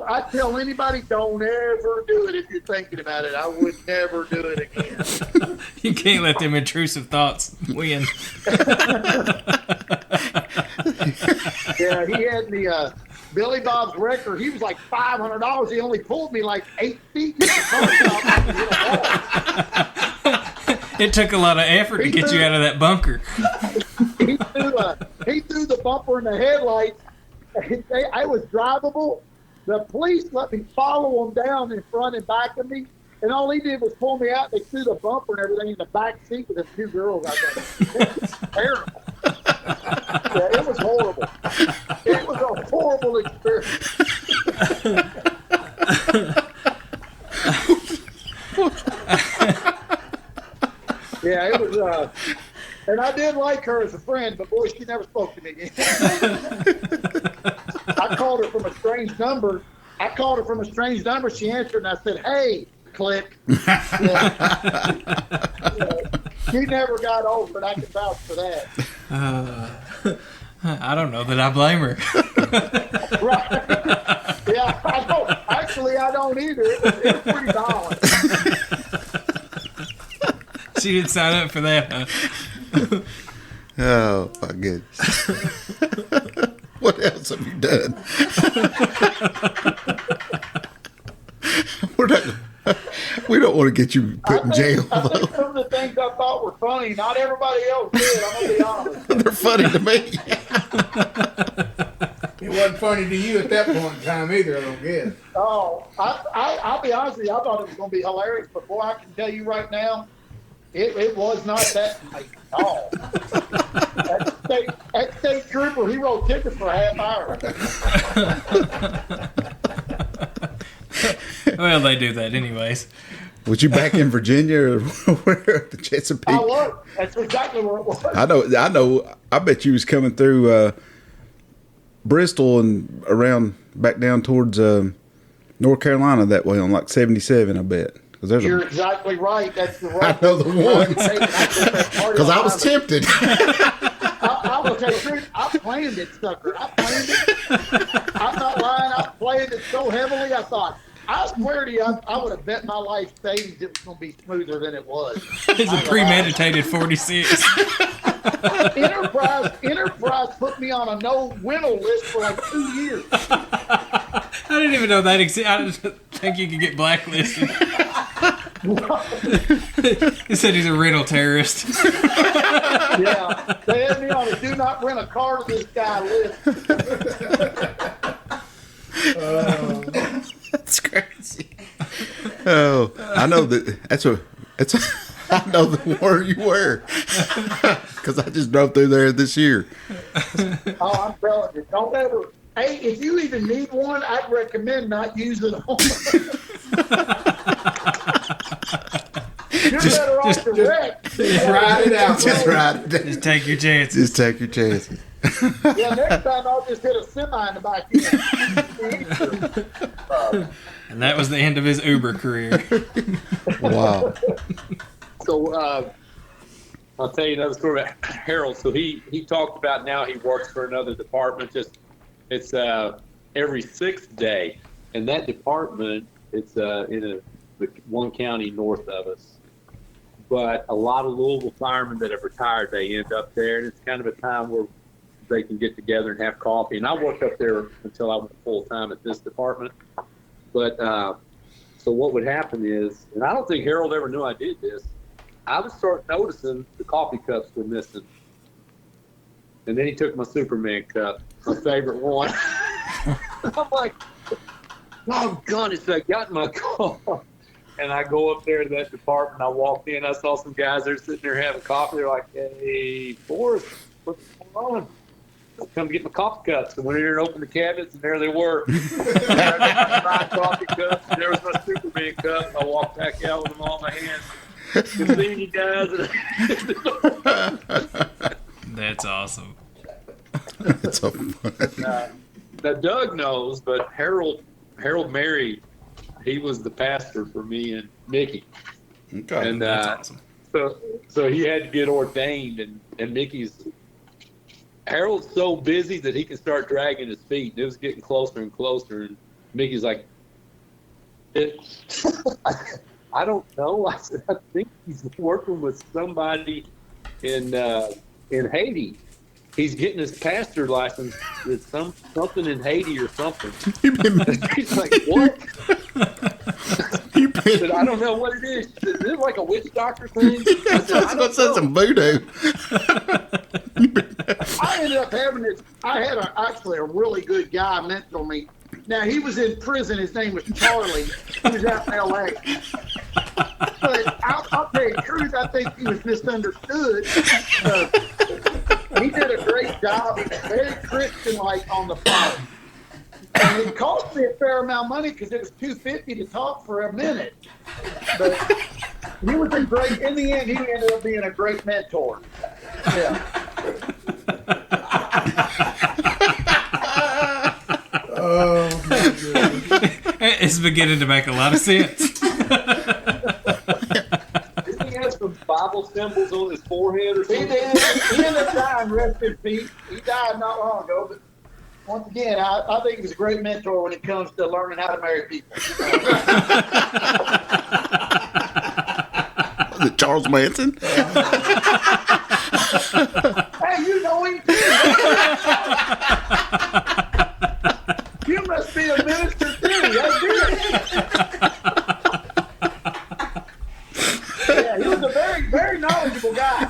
I tell anybody, don't ever do it if you're thinking about it. I would never do it again. You can't let them intrusive thoughts win. Yeah, he had the Billy Bob's wrecker. He was like $500. He only pulled me like 8 feet. It took a lot of effort to get you out of that bunker. He threw the bumper in the headlights. I was drivable. The police let me follow them down in front and back of me. And all he did was pull me out. They threw the bumper and everything in the back seat with the 2 girls out there. It was terrible. Yeah, it was horrible. It was a horrible experience. Yeah, it was. And I did like her as a friend, but boy, she never spoke to me again. I called her from a strange number. She answered, and I said, "Hey." Click. Yeah. She never got over it. I can vouch for that. I don't know that I blame her. Right. Yeah, I don't. Actually, I don't either. It was pretty violent. She didn't sign up for that, huh? Oh my goodness. What else have you done? We don't want to get you put in jail. I think some of the things I thought were funny, not everybody else did. I'm gonna be honest. They're funny to me. It wasn't funny to you at that point in time either, I don't guess. Oh, I'll be honest with you. I thought it was gonna be hilarious, but boy, I can tell you right now, it was not that nice at all. That state trooper, he wrote tickets for a half hour. Well, they do that anyways. Was you back in Virginia or where? The Chesapeake? I was. That's exactly where it was. I know. I bet you was coming through Bristol and around back down towards North Carolina that way on like 77, I bet. You're exactly right. That's the right. I know the one. Because I was tempted. I will tell you the truth. I planned it, sucker. I planned it. I'm not lying. I planned it so heavily. I thought, I swear to you, I would have bet my life savings it was going to be smoother than it was. It's a premeditated 46. Enterprise put me on a no-winnow list for like 2 years. I didn't even know that existed. I didn't think you could get blacklisted. He said he's a rental terrorist. Yeah, they had me on a do not rent a car to this guy list. That's crazy. Oh, I know that's I know where you were because I just drove through there this year. Oh, I'm telling you, don't ever. Hey, if you even need one, I'd recommend not using it home. You're better off direct. Just ride it out. Just ride it. Just take your chances. Just take your chances. Yeah, next time I'll just hit a semi in the back end. And that was the end of his Uber career. Wow. So I'll tell you another story about Harold. So he talked about now he works for another department. It's every sixth day, and that department it's in one county north of us. But a lot of Louisville firemen that have retired, they end up there, and it's kind of a time where they can get together and have coffee. And I worked up there until I went full time at this department. But so what would happen is, and I don't think Harold ever knew I did this, I would start noticing the coffee cups were missing. And then he took my Superman cup, my favorite one. I'm like, oh, God, it's I got in my car. And I go up there to that department. I walked in. I saw some guys there sitting there having coffee. They're like, hey, Forrest, what's going on? Come get my coffee cups. And went in there and opened the cabinets, and there they were. My coffee cups. There was my Superman cup. I walked back out with them all in my hands. Good seeing you guys. That's awesome. That's so funny. Now Doug knows, but Harold married. He was the pastor for me and Mickey. Okay. And That's awesome. so he had to get ordained, and Harold's so busy that he can start dragging his feet. It was getting closer and closer, and Mickey's like, I don't know. I said, I think he's working with somebody in Haiti. He's getting his pastor license with something in Haiti or something. He's like, what? I said, I don't know what it is. Is it like a witch doctor thing? I said, I don't know. Some voodoo. I ended up having this. I had actually a really good guy mentor me. Now, he was in prison. His name was Charlie. He was out in L.A. But I'll tell you the truth, I think he was misunderstood. He did a great job. He was very Christian-like on the phone. And it cost me a fair amount of money because it was $250 to talk for a minute. But he was in the end, he ended up being a great mentor. Yeah. Oh, my goodness. It's beginning to make a lot of sense. Didn't he have some Bible symbols on his forehead or He something? did. He ended up dying, rest in peace. He died not long ago, but once again, I think he was a great mentor when it comes to learning how to marry people. Is it Charles Manson? Hey, you know him. You must be a minister too. That's good. Yeah, he was a very, very knowledgeable guy.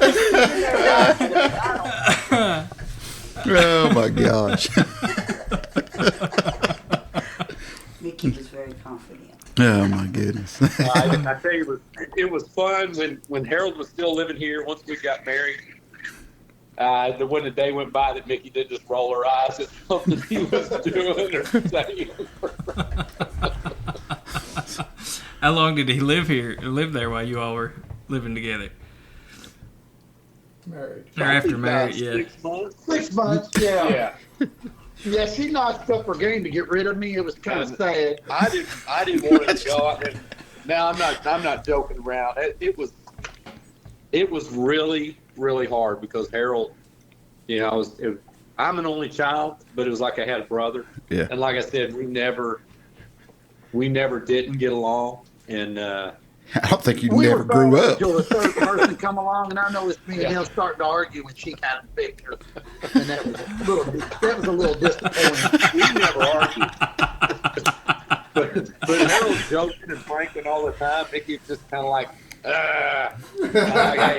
Oh my gosh. Mickey was very confident. Oh my goodness. I tell you, it was fun when Harold was still living here. Once we got married, when the day went by that Mickey did just roll her eyes at something he was doing or saying. How long did he live there while you all were living together? Married. Or after married, yeah. 6 months. 6 months, yeah. Yeah. Yeah, she notched up her game to get rid of me. It was kind of sad. I didn't want to go. Now I'm not joking around. It was really, really hard because Harold, I'm an only child, but it was like I had a brother. Yeah. And like I said, we never didn't get along, and I don't think you never grew up. Until the third person come along, and I noticed me and him starting to argue when she kind of picked her, and that was a little disappointing. we never argued. but Harold's joking and pranking all the time. Mickey's just kind of like, hey,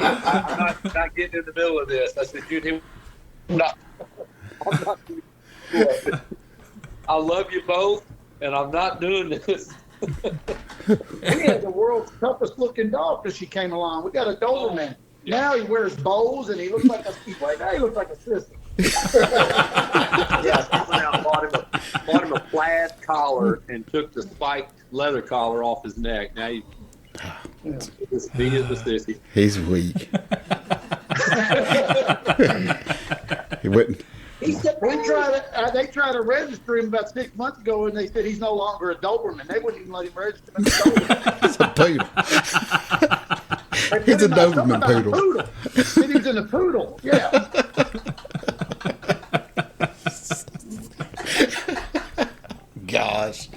I'm not getting in the middle of this. I said, dude, I'm not doing this. I love you both, and I'm not doing this. We had the world's toughest looking dog till she came along. We got a Doberman. Yeah. Now he wears bows and he looks like a sister. Yeah, I went out and bought him a plaid collar and took the spiked leather collar off his neck. Now he is the sissy. He's weak. He wouldn't. They tried to register him about 6 months ago, and they said he's no longer a Doberman. They wouldn't even let him register him as a Doberman. He's a poodle. He's a Doberman poodle. He said he was in a poodle. Yeah. Gosh.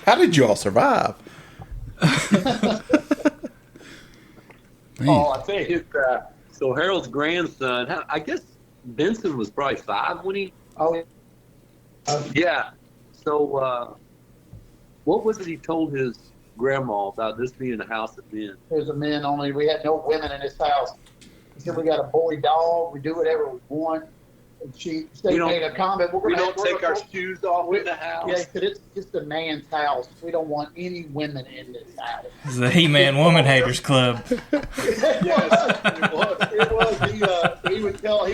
How did you all survive? Oh, I tell you, so Harold's grandson, I guess Benson was probably 5 when he. Oh, Yeah. So, what was it he told his grandma about this being a house of men? there's a men only. We had no women in this house. He said we got a boy dog. We do whatever we want. And she made a comment. We don't take our shoes off in the house. Yeah, he said it's just a man's house. We don't want any women in this house. It's the He-Man Woman Haters Club. Yes, it was. It was. He would tell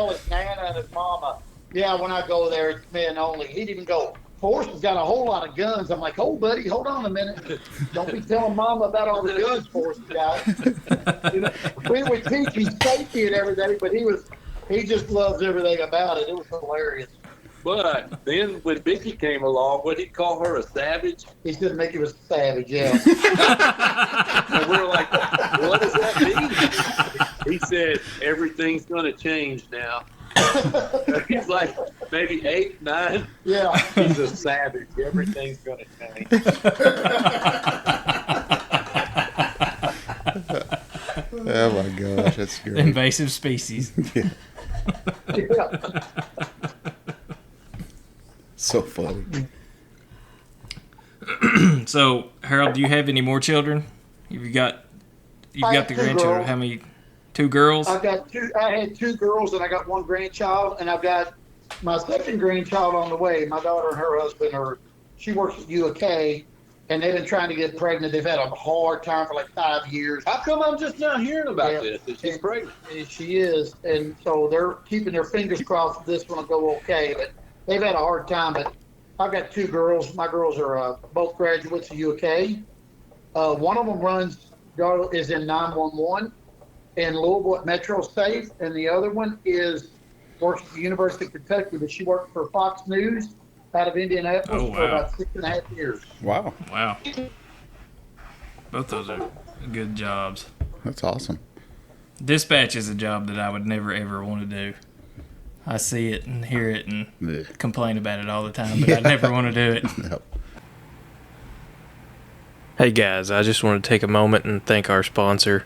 his nana and his mama, yeah, when I go there, it's men only. He'd even go, Forrest has got a whole lot of guns. I'm like, oh, buddy, hold on a minute. Don't be telling mama about all the guns Forrest got. We would teach him safety and everything, but he just loves everything about it. It was hilarious. But then when Mickey came along, what did he call her, a savage? He said Mickey was a savage, yeah. And we were like, what does that mean? He said, everything's going to change now. He's like maybe 8, 9. Yeah. He's a savage. Everything's going to change. Oh my gosh, that's great. Invasive species. Yeah. Yeah. So funny. So, Harold, do you have any more children? You've got the have 2 grandchildren. girls. How many? 2 girls? I had 2 girls and I got 1 grandchild, and I've got my second grandchild on the way. My daughter and her husband she works at UK, and they've been trying to get pregnant. They've had a hard time for like 5 years. How come I'm just now hearing about Yeah. this? That she's pregnant. And she is, and so they're keeping their fingers crossed that this one will go okay. But they've had a hard time. But I've got 2 girls. My girls are both graduates of UK. One of them is in 911 in Louisville at Metro Safe, and the other one works at the University of Kentucky, but she worked for Fox News out of Indianapolis for about 6.5 years. Wow, Wow. Both those are good jobs. that's awesome. Dispatch is a job that I would never, ever want to do. I see it and hear it and Yeah. complain about it all the time, but I never want to do it. Yep. Hey guys, I just want to take a moment and thank our sponsor.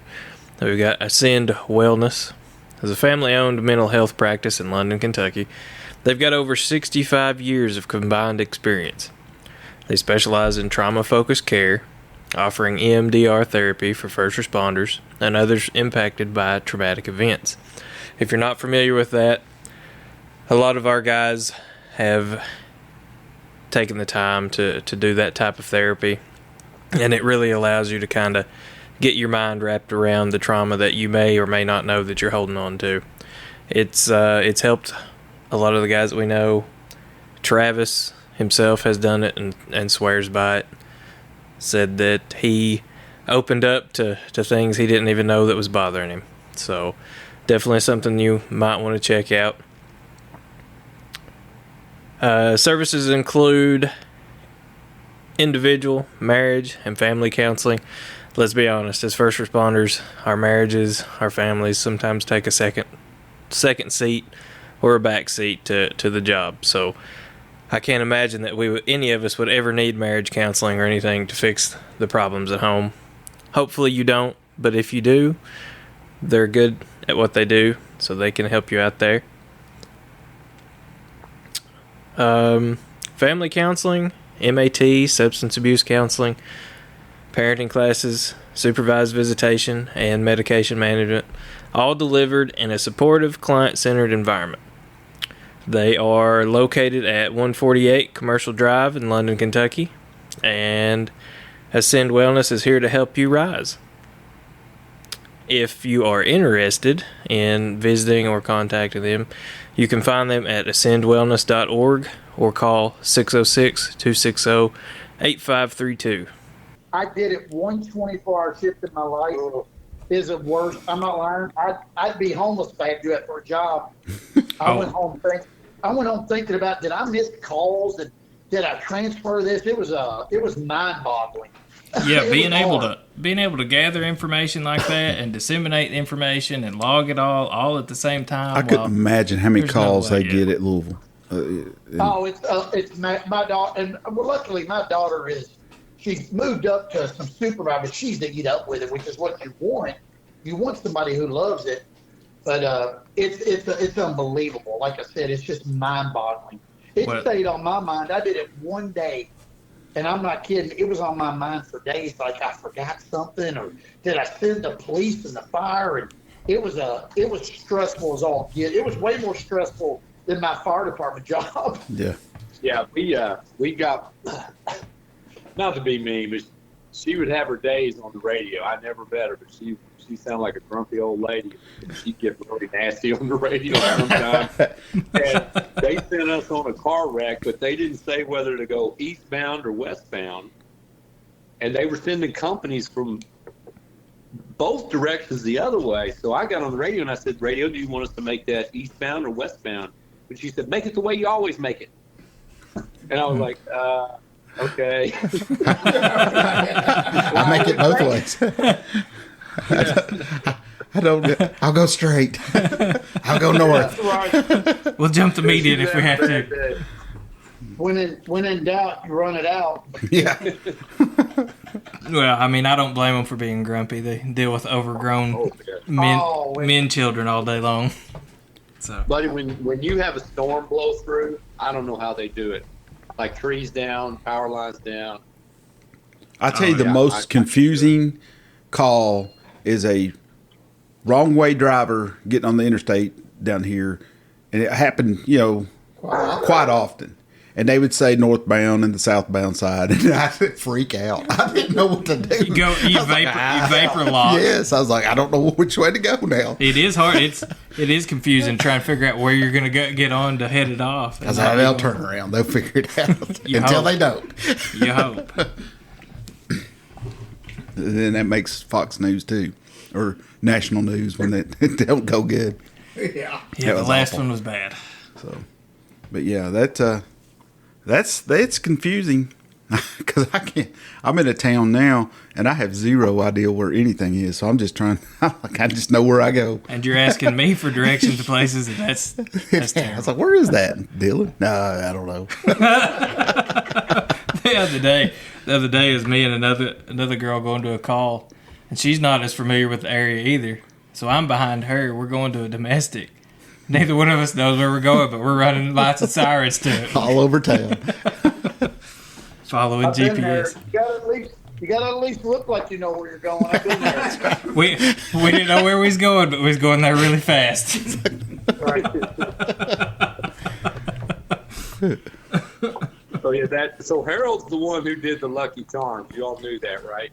We've got Ascend Wellness. It's a family-owned mental health practice in London, Kentucky. They've got over 65 years of combined experience. They specialize in trauma-focused care, offering EMDR therapy for first responders and others impacted by traumatic events. If you're not familiar with that, a lot of our guys have taken the time to do that type of therapy, and it really allows you to kind of get your mind wrapped around the trauma that you may or may not know that you're holding on to. It's helped a lot of the guys that we know. Travis himself has done it and swears by it. Said that he opened up to things he didn't even know that was bothering him. So definitely something you might want to check out. Services include individual, marriage, and family counseling. Let's be honest, as first responders, our marriages, our families sometimes take a second seat or a back seat to the job. So I can't imagine that any of us would ever need marriage counseling or anything to fix the problems at home. Hopefully you don't, but if you do, they're good at what they do, so they can help you out there. Family counseling, MAT, substance abuse counseling, parenting classes, supervised visitation, and medication management, all delivered in a supportive, client-centered environment. They are located at 148 Commercial Drive in London, Kentucky, and Ascend Wellness is here to help you rise. If you are interested in visiting or contacting them, you can find them at ascendwellness.org or call 606-260-8532. I did it one 24-hour shift in my life. Is the worst. I'm not lying. I'd be homeless if I had to do it for a job. I went home thinking about, did I miss calls? Did I transfer this? It was mind-boggling. Yeah, being able to gather information like that and disseminate information and log it all at the same time. I couldn't imagine how many calls they get at Louisville. It's my daughter, and luckily my daughter she's moved up to some supervisor. She's to get up with it, which is what you want. You want somebody who loves it, but it's unbelievable. Like I said, it's just mind-boggling. It stayed on my mind. I did it one day, and I'm not kidding. It was on my mind for days. Like I forgot something, or did I send the police and the fire? And it was stressful as all get. It was way more stressful than my fire department job. Yeah. Yeah, we got. Not to be mean, but she would have her days on the radio. I never met her, but she sounded like a grumpy old lady. She'd get really nasty on the radio sometimes. And they sent us on a car wreck, but they didn't say whether to go eastbound or westbound. And they were sending companies from both directions the other way. So I got on the radio and I said, "Radio, do you want us to make that eastbound or westbound?" But she said, "Make it the way you always make it." And I was like, okay. I make it both ways. I don't. I'll go straight. I'll go north. Right. We'll jump the median if we have to. When in doubt, you run it out. Yeah. Well, I mean, I don't blame them for being grumpy. They deal with overgrown men children all day long. So, Buddy, when you have a storm blow through, I don't know how they do it. Like trees down, power lines down. I tell you, the most confusing call is a wrong way driver getting on the interstate down here, and it happened, quite often. And they would say northbound and the southbound side, and I would freak out. I didn't know what to do. You vapor lock. Yes, I was like, I don't know which way to go now. It is hard. It is confusing trying to figure out where you're going to get on to head it off. I was like, they'll turn around. They'll figure it out until they don't. You hope. Then that makes Fox News too, or national news when they don't go good. Yeah. Yeah, the last awful. one was bad. So, but yeah, that's confusing because I'm in a town now and I have zero idea where anything is. So I'm just trying. I just know where I go. And you're asking me for directions to places, and that's terrible. I was like, where is that, Dylan? No, I don't know. The other day, the other day, it was me and another girl going to a call, and she's not as familiar with the area either. So I'm behind her. We're going to a domestic. Neither one of us knows where we're going, but we're running lights and sirens to it. All over town. Following GPS. You gotta at least look like you know where you're going. I've been there. We didn't know where we was going, but we was going there really fast. Right. So Harold's the one who did the Lucky Charms. You all knew that, right?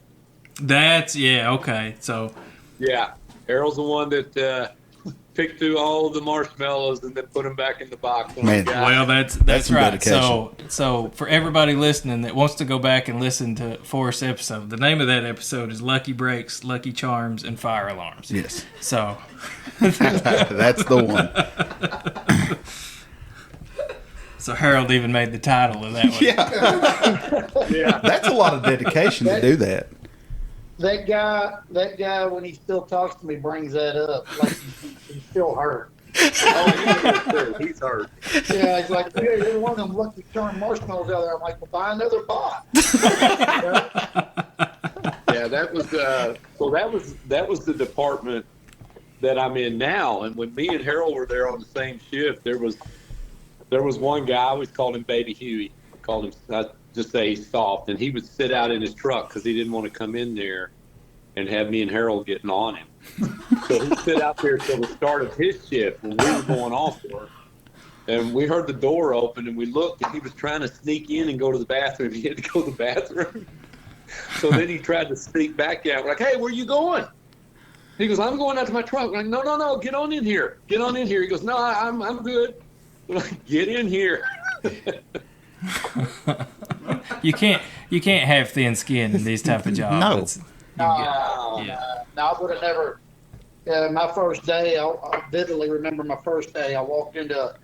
Okay. So yeah, Harold's the one that picked through all the marshmallows and then put them back in the box. Man, well, that's some right. dedication. So for everybody listening that wants to go back and listen to Forrest's episode, the name of that episode is Lucky Breaks, Lucky Charms, and Fire Alarms. Yes. So that's the one. So Harold even made the title of that one. Yeah. That's a lot of dedication to do that. That guy, when he still talks to me, brings that up. Like he's still hurt. Oh, he's hurt. Yeah, he's like, yeah, there's one of them Lucky Charm marshmallows out there. I'm like, well, buy another box. Yeah, that was that was the department that I'm in now. And when me and Harold were there on the same shift, there was one guy, I always called him Baby Huey. I just say he's soft, and he would sit out in his truck because he didn't want to come in there and have me and Harold getting on him. So he'd sit out there till the start of his shift when we were going off work. And we heard the door open, and we looked, and he was trying to sneak in and go to the bathroom. He had to go to the bathroom. So then he tried to sneak back out. We're like, hey, where you going? He goes, I'm going out to my truck. We're like, no, get on in here. Get on in here. He goes, no, I'm good. We're like, get in here. You can't have thin skin in these type of jobs. No, I would have never. My first day, I vividly remember my first day. I walked into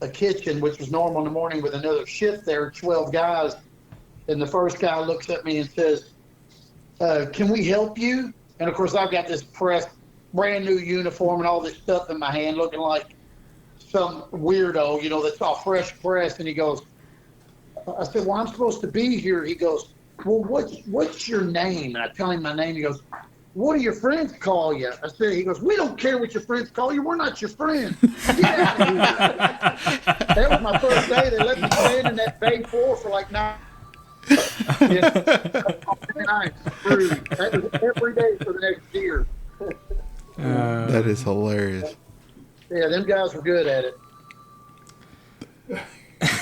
a kitchen, which was normal in the morning, with another shift there, 12 guys. And the first guy looks at me and says, can we help you? And, of course, I've got this brand new uniform and all this stuff in my hand, looking like some weirdo, that's all fresh pressed. And he goes, I said, well, I'm supposed to be here. He goes, well, what's your name? And I tell him my name. He goes, what do your friends call you? I said, he goes, we don't care what your friends call you. We're not your friends. Get out of here. That was my first day. They let me stand in that bay floor for like 9 and I'm screwed. That was every day for the next year. That is hilarious. Yeah, them guys were good at it.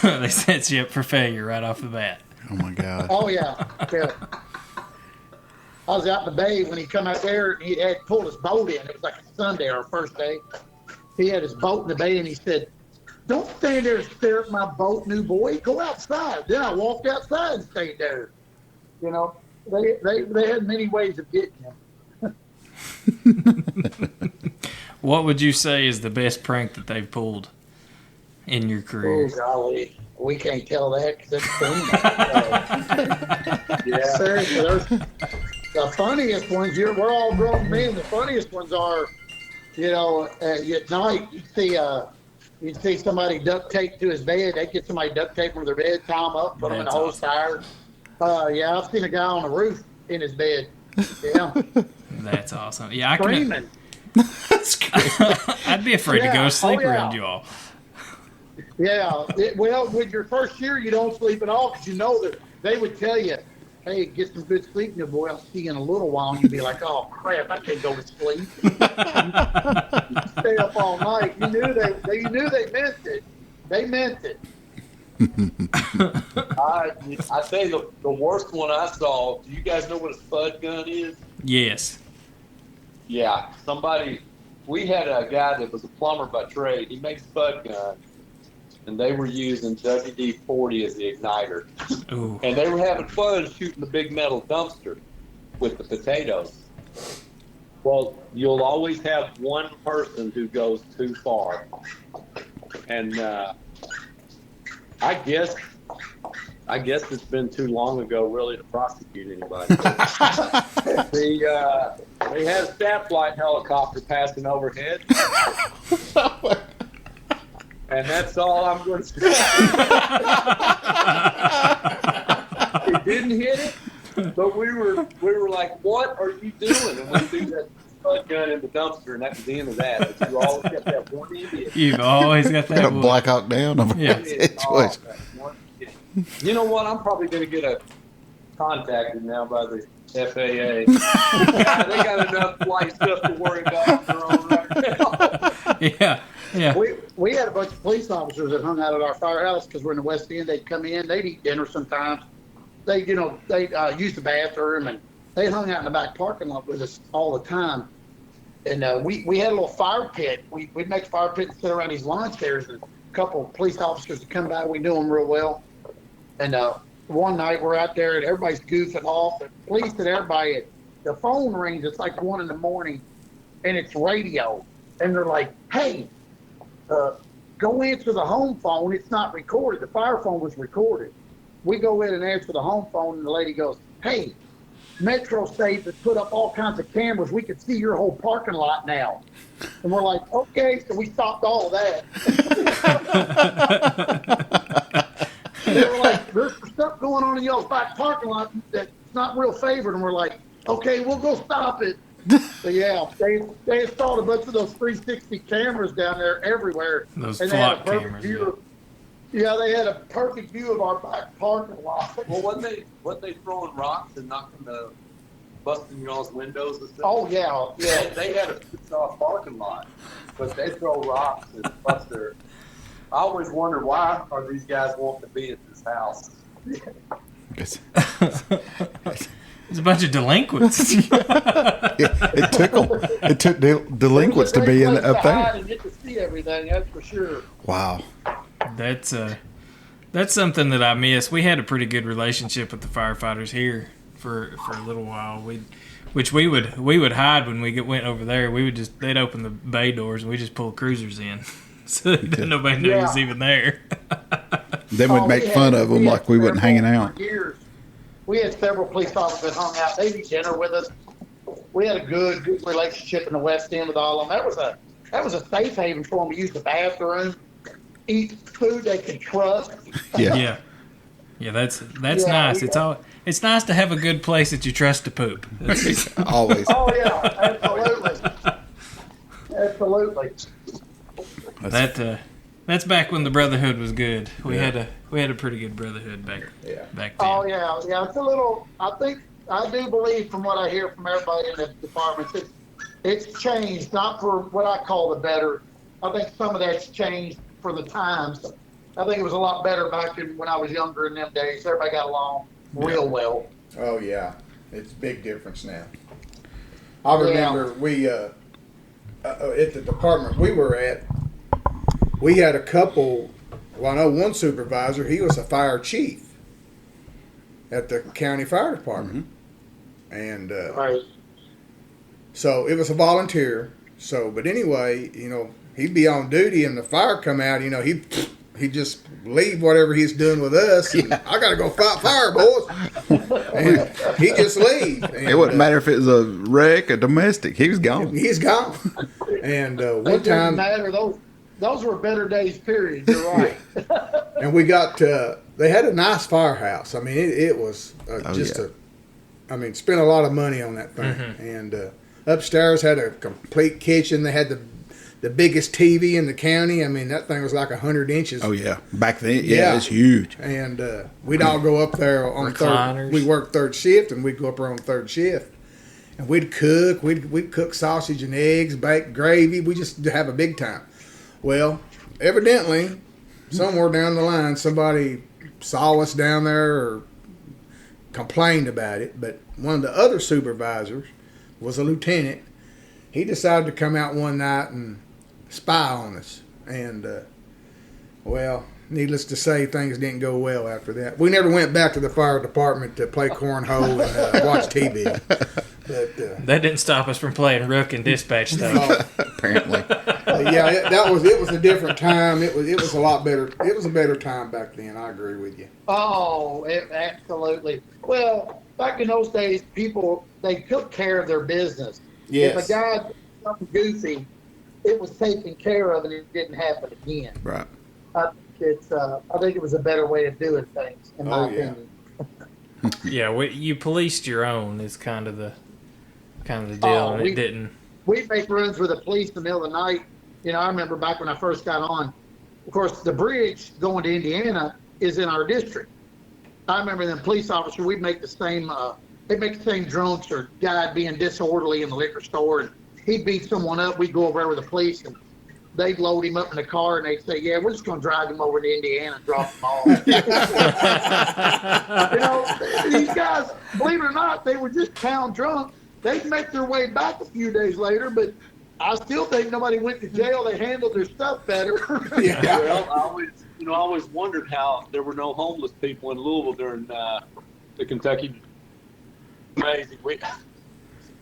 They set you up for failure right off the bat. Oh my God. Oh yeah. I was out in the bay when he come out there, and he had pulled his boat in. It was like a Sunday, our first day. He had his boat in the bay, and he said, don't stand there and stare at my boat, new boy. Go outside. Then I walked outside and stayed there. They had many ways of getting him. What would you say is the best prank that they've pulled in your career? Oh, golly. We can't tell that because it's yeah. Seriously, the funniest ones, we're all grown men. The funniest ones are, at night, you'd see somebody duct taped to his bed. They'd get somebody duct taped to their bed, tie them up, put them in a hose tire. Yeah, I've seen a guy on the roof in his bed. Yeah. That's awesome. Yeah, Screaming. I'd be afraid to go to sleep around you all. Yeah. Well, with your first year, you don't sleep at all because you know that they would tell you, hey, get some good sleep, new boy. I'll see you in a little while. And you'd be like, oh, crap, I can't go to sleep. You stay up all night. You knew they meant it. They meant it. I say the worst one I saw, do you guys know what a spud gun is? Yes. Yeah. We had a guy that was a plumber by trade. He makes spud guns. And they were using WD-40 as the igniter. Ooh. And they were having fun shooting the big metal dumpster with the potatoes. Well, you'll always have one person who goes too far. And I guess it's been too long ago, really, to prosecute anybody. They had a staff flight helicopter passing overhead. And that's all I'm going to say. It didn't hit it, but we were like, "What are you doing?" And we threw that spud gun in the dumpster, and that was the end of that. But you always got that one idiot. You've always got that. Got a blackout down of Yeah. situation. You know what? I'm probably going to get contacted now by the FAA. They got enough flight stuff to worry about on their own right now. Yeah. Yeah. We had a bunch of police officers that hung out at our firehouse because we're in the West End. They'd come in, they'd eat dinner sometimes. They use the bathroom, and they hung out in the back parking lot with us all the time. And we had a little fire pit. We'd make a fire pit and sit around these lawn chairs, and a couple of police officers would come by. We knew them real well. And one night we're out there, and everybody's goofing off. And police and everybody, the phone rings. It's like 1 a.m, and it's radio. And they're like, "Hey, go answer the home phone. It's not recorded. The fire phone was recorded." We go in and answer the home phone, and the lady goes, "Hey, Metro State has put up all kinds of cameras. We can see your whole parking lot now." And we're like, "Okay." So we stopped all of that. They were like, "There's stuff going on in y'all's back parking lot that's not real favored." And we're like, "Okay, we'll go stop it." So yeah, they installed a bunch of those 360 cameras down there everywhere. Those and flock cameras. Yeah, they had a perfect view of our back parking lot. Well, wasn't they throwing rocks and busting y'all's windows and stuff? Oh yeah. They had a off parking lot, but they throw rocks and bust their. I always wonder, why are these guys wanting to be at this house? It's a bunch of delinquents. It took delinquents to be in up there. And get to see everything, that's for sure. Wow. That's something that I miss. We had a pretty good relationship with the firefighters here for a little while. We would hide when we went over there. They'd open the bay doors and we just pull cruisers in, so that nobody knew it was even there. Then we'd make fun of them like we wasn't hanging out. We had several police officers that hung out. They'd eat dinner with us. We had a good relationship in the West End with all of them. That was a safe haven for them to use the bathroom, eat food they could trust. Yeah. That's nice. It's nice to have a good place that you trust to poop. Always. Oh yeah, absolutely. That's back when the brotherhood was good. We had a pretty good brotherhood back then. Oh yeah. It's a little. I do believe from what I hear from everybody in the departments, it's changed, not for what I call the better. I think some of that's changed for the times. I think it was a lot better back when I was younger in them days. Everybody got along real well. Oh yeah, it's a big difference now. I remember we at the department we were at, we had a couple. Well, I know one supervisor. He was a fire chief at the county fire department, and Right. so it was a volunteer. So, but anyway, he'd be on duty, and the fire come out. He'd just leave whatever he's doing with us. And, I gotta go fight fire, boys. And he'd just leave. And, It wouldn't matter if it was a wreck, a domestic. He was gone. He's gone. And one It time, didn't matter. Those were better days, period. You're right. and we got they had a nice firehouse. I mean, it was spent a lot of money on that thing. And upstairs had a complete kitchen. They had the biggest TV in the county. I mean, that thing was like 100 inches. Oh yeah, back then, it's huge. And we'd all go up there on third. We worked third shift, and we'd go up there on third shift, and we'd cook. We'd cook sausage and eggs, bake gravy. We just have a big time. Well, evidently, somewhere down the line, somebody saw us down there or complained about it. But one of the other supervisors was a lieutenant. He decided to come out one night and spy on us. And, needless to say, things didn't go well after that. We never went back to the fire department to play cornhole and watch TV. But, that didn't stop us from playing Rook and Dispatch stuff. Apparently. It was a different time. It was a lot better. It was a better time back then. I agree with you. Oh, absolutely. Well, back in those days, they took care of their business. Yes. If a guy did something goofy, it was taken care of and it didn't happen again. Right. I think it was a better way of doing things, in my opinion. Yeah, you policed your own is kind of the deal, Oh, and it didn't. We make runs with the police in the middle of the night. I remember back when I first got on. Of course, the bridge going to Indiana is in our district. I remember the police officer. We'd make the same. They'd make the same drunks or guy being disorderly in the liquor store, and he'd beat someone up. We'd go over there with the police, and they'd load him up in the car, and they'd say, "Yeah, we're just going to drive him over to Indiana and drop him off." These guys, believe it or not, they were just pound drunk. They'd make their way back a few days later, but I still think nobody went to jail. They handled their stuff better. Yeah. Well, I always wondered how there were no homeless people in Louisville during the Kentucky. Amazing.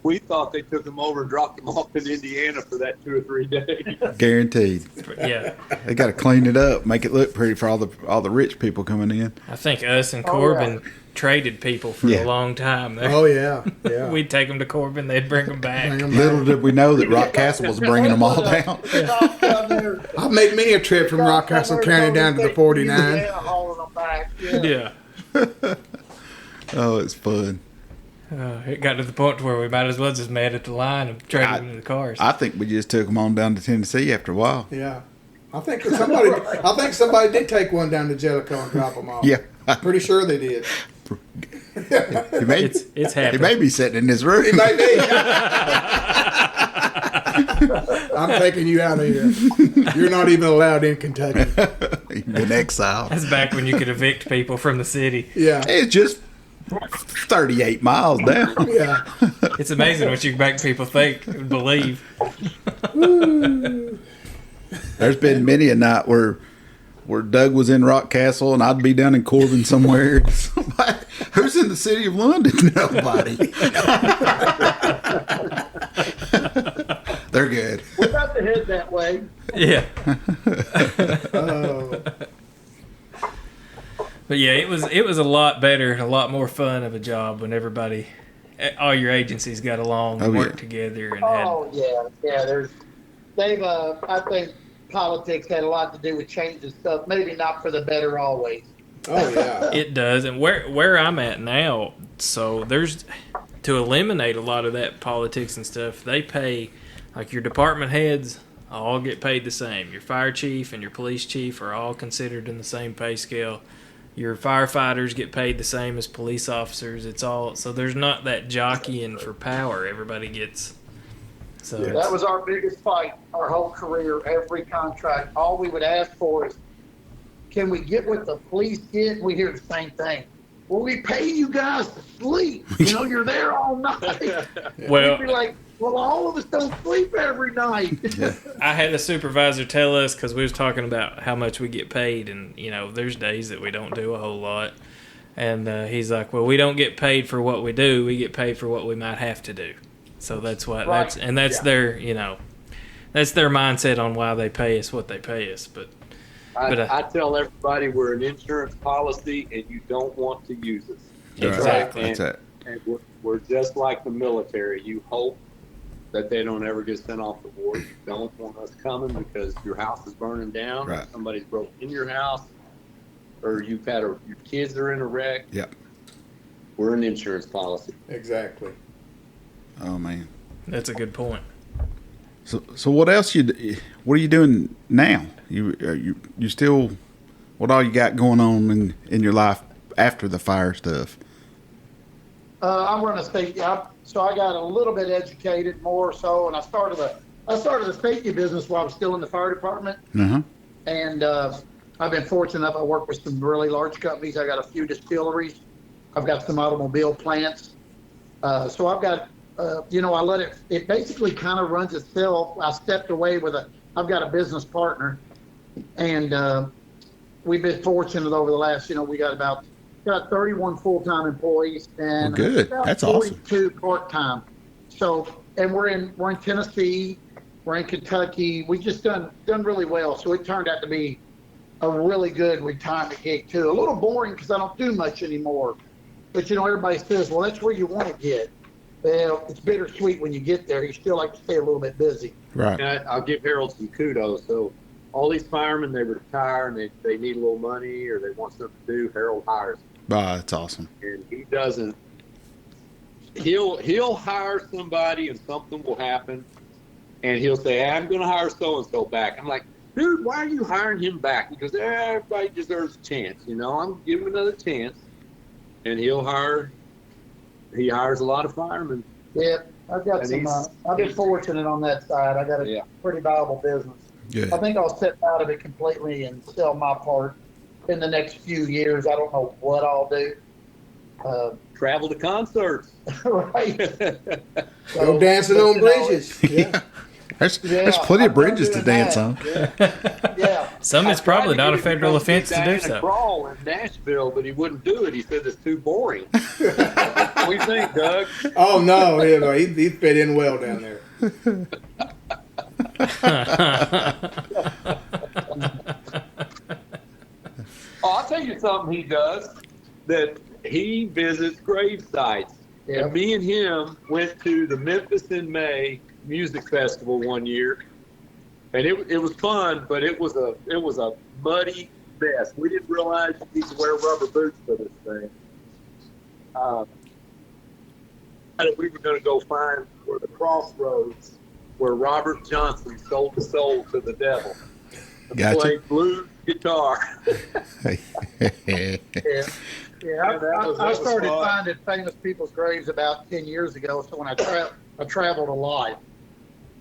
We thought they took them over and dropped them off in Indiana for that 2 or 3 days. Guaranteed. Yeah. They got to clean it up, make it look pretty for all the rich people coming in. I think us and Corbin traded people for a long time there. Oh, yeah. We'd take them to Corbin, they'd bring them back. Little did we know that Rock Castle was bringing them all down. I've made many a trip from Rock Castle County down to the 49. Hauling them back. Yeah. Oh, it's fun. It got to the point where we might as well just met at the line and traded them in the cars. I think we just took them on down to Tennessee after a while. Yeah. I think somebody did take one down to Jellicoe and drop them off. Yeah. Pretty sure they did. It's happened. He may be sitting in this room. It might be. I'm taking you out of here. You're not even allowed in Kentucky. You've been exiled. That's back when you could evict people from the city. Yeah. It's just 38 miles down. Yeah. It's amazing what you can make people think and believe. There's been many a night where Doug was in Rock Castle and I'd be down in Corbin somewhere. Who's in the city of London? Nobody. They're good. We're about to head that way. Yeah. Oh. But yeah, it was a lot better and a lot more fun of a job when all your agencies got along and worked together and I think politics had a lot to do with changing stuff. Maybe not for the better always. Oh yeah, it does. And where I'm at now, so there's to eliminate a lot of that politics and stuff. They pay like your department heads all get paid the same. Your fire chief and your police chief are all considered in the same pay scale. Your firefighters get paid the same as police officers. It's all so there's not that jockeying for power. Everybody gets. So that was our biggest fight our whole career. Every contract, all we would ask for is, can we get what the police get? We hear the same thing. Well, we pay you guys to sleep. You're there all night. Well, we'd be like, well, all of us don't sleep every night. I had a supervisor tell us because we was talking about how much we get paid, and there's days that we don't do a whole lot, and he's like, well, we don't get paid for what we do. We get paid for what we might have to do. So that's what that's their that's their mindset on why they pay us what they pay us. But I tell everybody we're an insurance policy and you don't want to use us. Exactly. That's it. And we're just like the military. You hope that they don't ever get sent off the board. You don't want us coming because your house is burning down, or somebody's broken in your house, or you've had your kids are in a wreck. Yep. We're an insurance policy. Exactly. Oh man, that's a good point. So what else what are you doing now? You still what all you got going on in your life after the fire stuff? I run a safety. So I got a little bit educated more so, and I started a safety business while I was still in the fire department. Uh-huh. And I've been fortunate enough. I work with some really large companies. I got a few distilleries. I've got some automobile plants. So I've got. I let it basically kind of runs itself. I stepped away I've got a business partner, and we've been fortunate over the last, we got 31 full-time employees and good. About That's 42 awesome. part-time. So, and we're in Tennessee, we're in Kentucky. We just done really well. So it turned out to be a really good retirement gig too. A little boring because I don't do much anymore. But everybody says, well, that's where you want to get. Well, it's bittersweet when you get there. You still like to stay a little bit busy. Right. And I'll give Harold some kudos. So all these firemen, they retire and they need a little money or they want something to do. Harold hires them. Wow, that's awesome. And he doesn't. He'll hire somebody and something will happen, and he'll say, "I'm going to hire so and so back." I'm like, "Dude, why are you hiring him back?" Because everybody deserves a chance. I'm giving him another chance, and he hires a lot of firemen. Yeah, I've got some. I've been fortunate on that side. I got a pretty viable business. Good. I think I'll step out of it completely and sell my part in the next few years. I don't know what I'll do. Travel to concerts. Right. Go dancing on bridges. Yeah. There's plenty of bridges to dance on. Yeah. Some it's probably not a federal offense to do so. Crawl in Nashville, but he wouldn't do it. He said it's too boring. What do you think, Doug? Oh no, he fit in well down there. I'll tell you something he does. That he visits grave sites. Yeah. And me and him went to the Memphis in May music festival one year, and it was fun, but it was a muddy mess. We didn't realize you need to wear rubber boots for this thing. We were going to go find where the crossroads where Robert Johnson sold his soul to the devil and played blues guitar. I started finding famous people's graves about 10 years ago. So when I traveled a lot.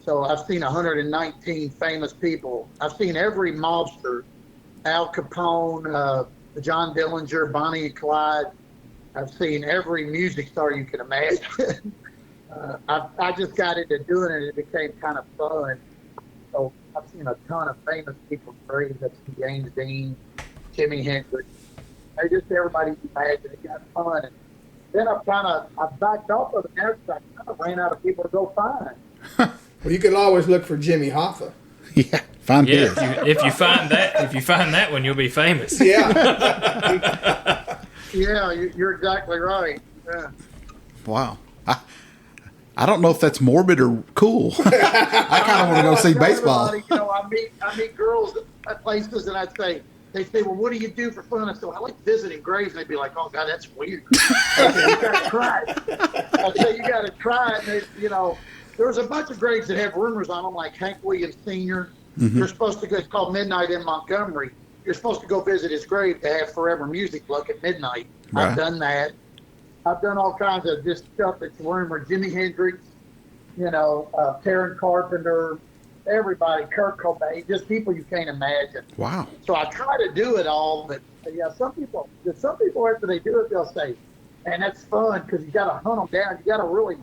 So I've seen 119 famous people. I've seen every mobster, Al Capone, John Dillinger, Bonnie and Clyde. I've seen every music star you can imagine. I just got into doing it. It became kind of fun. So I've seen a ton of famous people's graves. I've seen James Dean, Jimi Hendrix. Just everybody you imagine. It got fun. And then I backed off of it now because I kind of ran out of people to go find. Well, you could always look for Jimmy Hoffa. Yeah, find his. If you find that one, you'll be famous. Yeah. Yeah, you're exactly right. Yeah. Wow. I don't know if that's morbid or cool. I kind of want to go see baseball. I meet girls at places and they say, well, what do you do for fun? I say, well, I like visiting graves. And they'd be like, oh, God, that's weird. I say, you got to try it. I say, you got to try it. And there's a bunch of graves that have rumors on them, like Hank Williams Sr. Mm-hmm. You're supposed to go, it's called Midnight in Montgomery. You're supposed to go visit his grave to have forever music luck at midnight. Right. I've done that. I've done all kinds of just stuff that's rumored. Jimi Hendrix, Karen Carpenter, everybody, Kurt Cobain, just people you can't imagine. Wow. So I try to do it all, but some people after they do it, they'll say, man, that's fun because you got to hunt them down. You got to really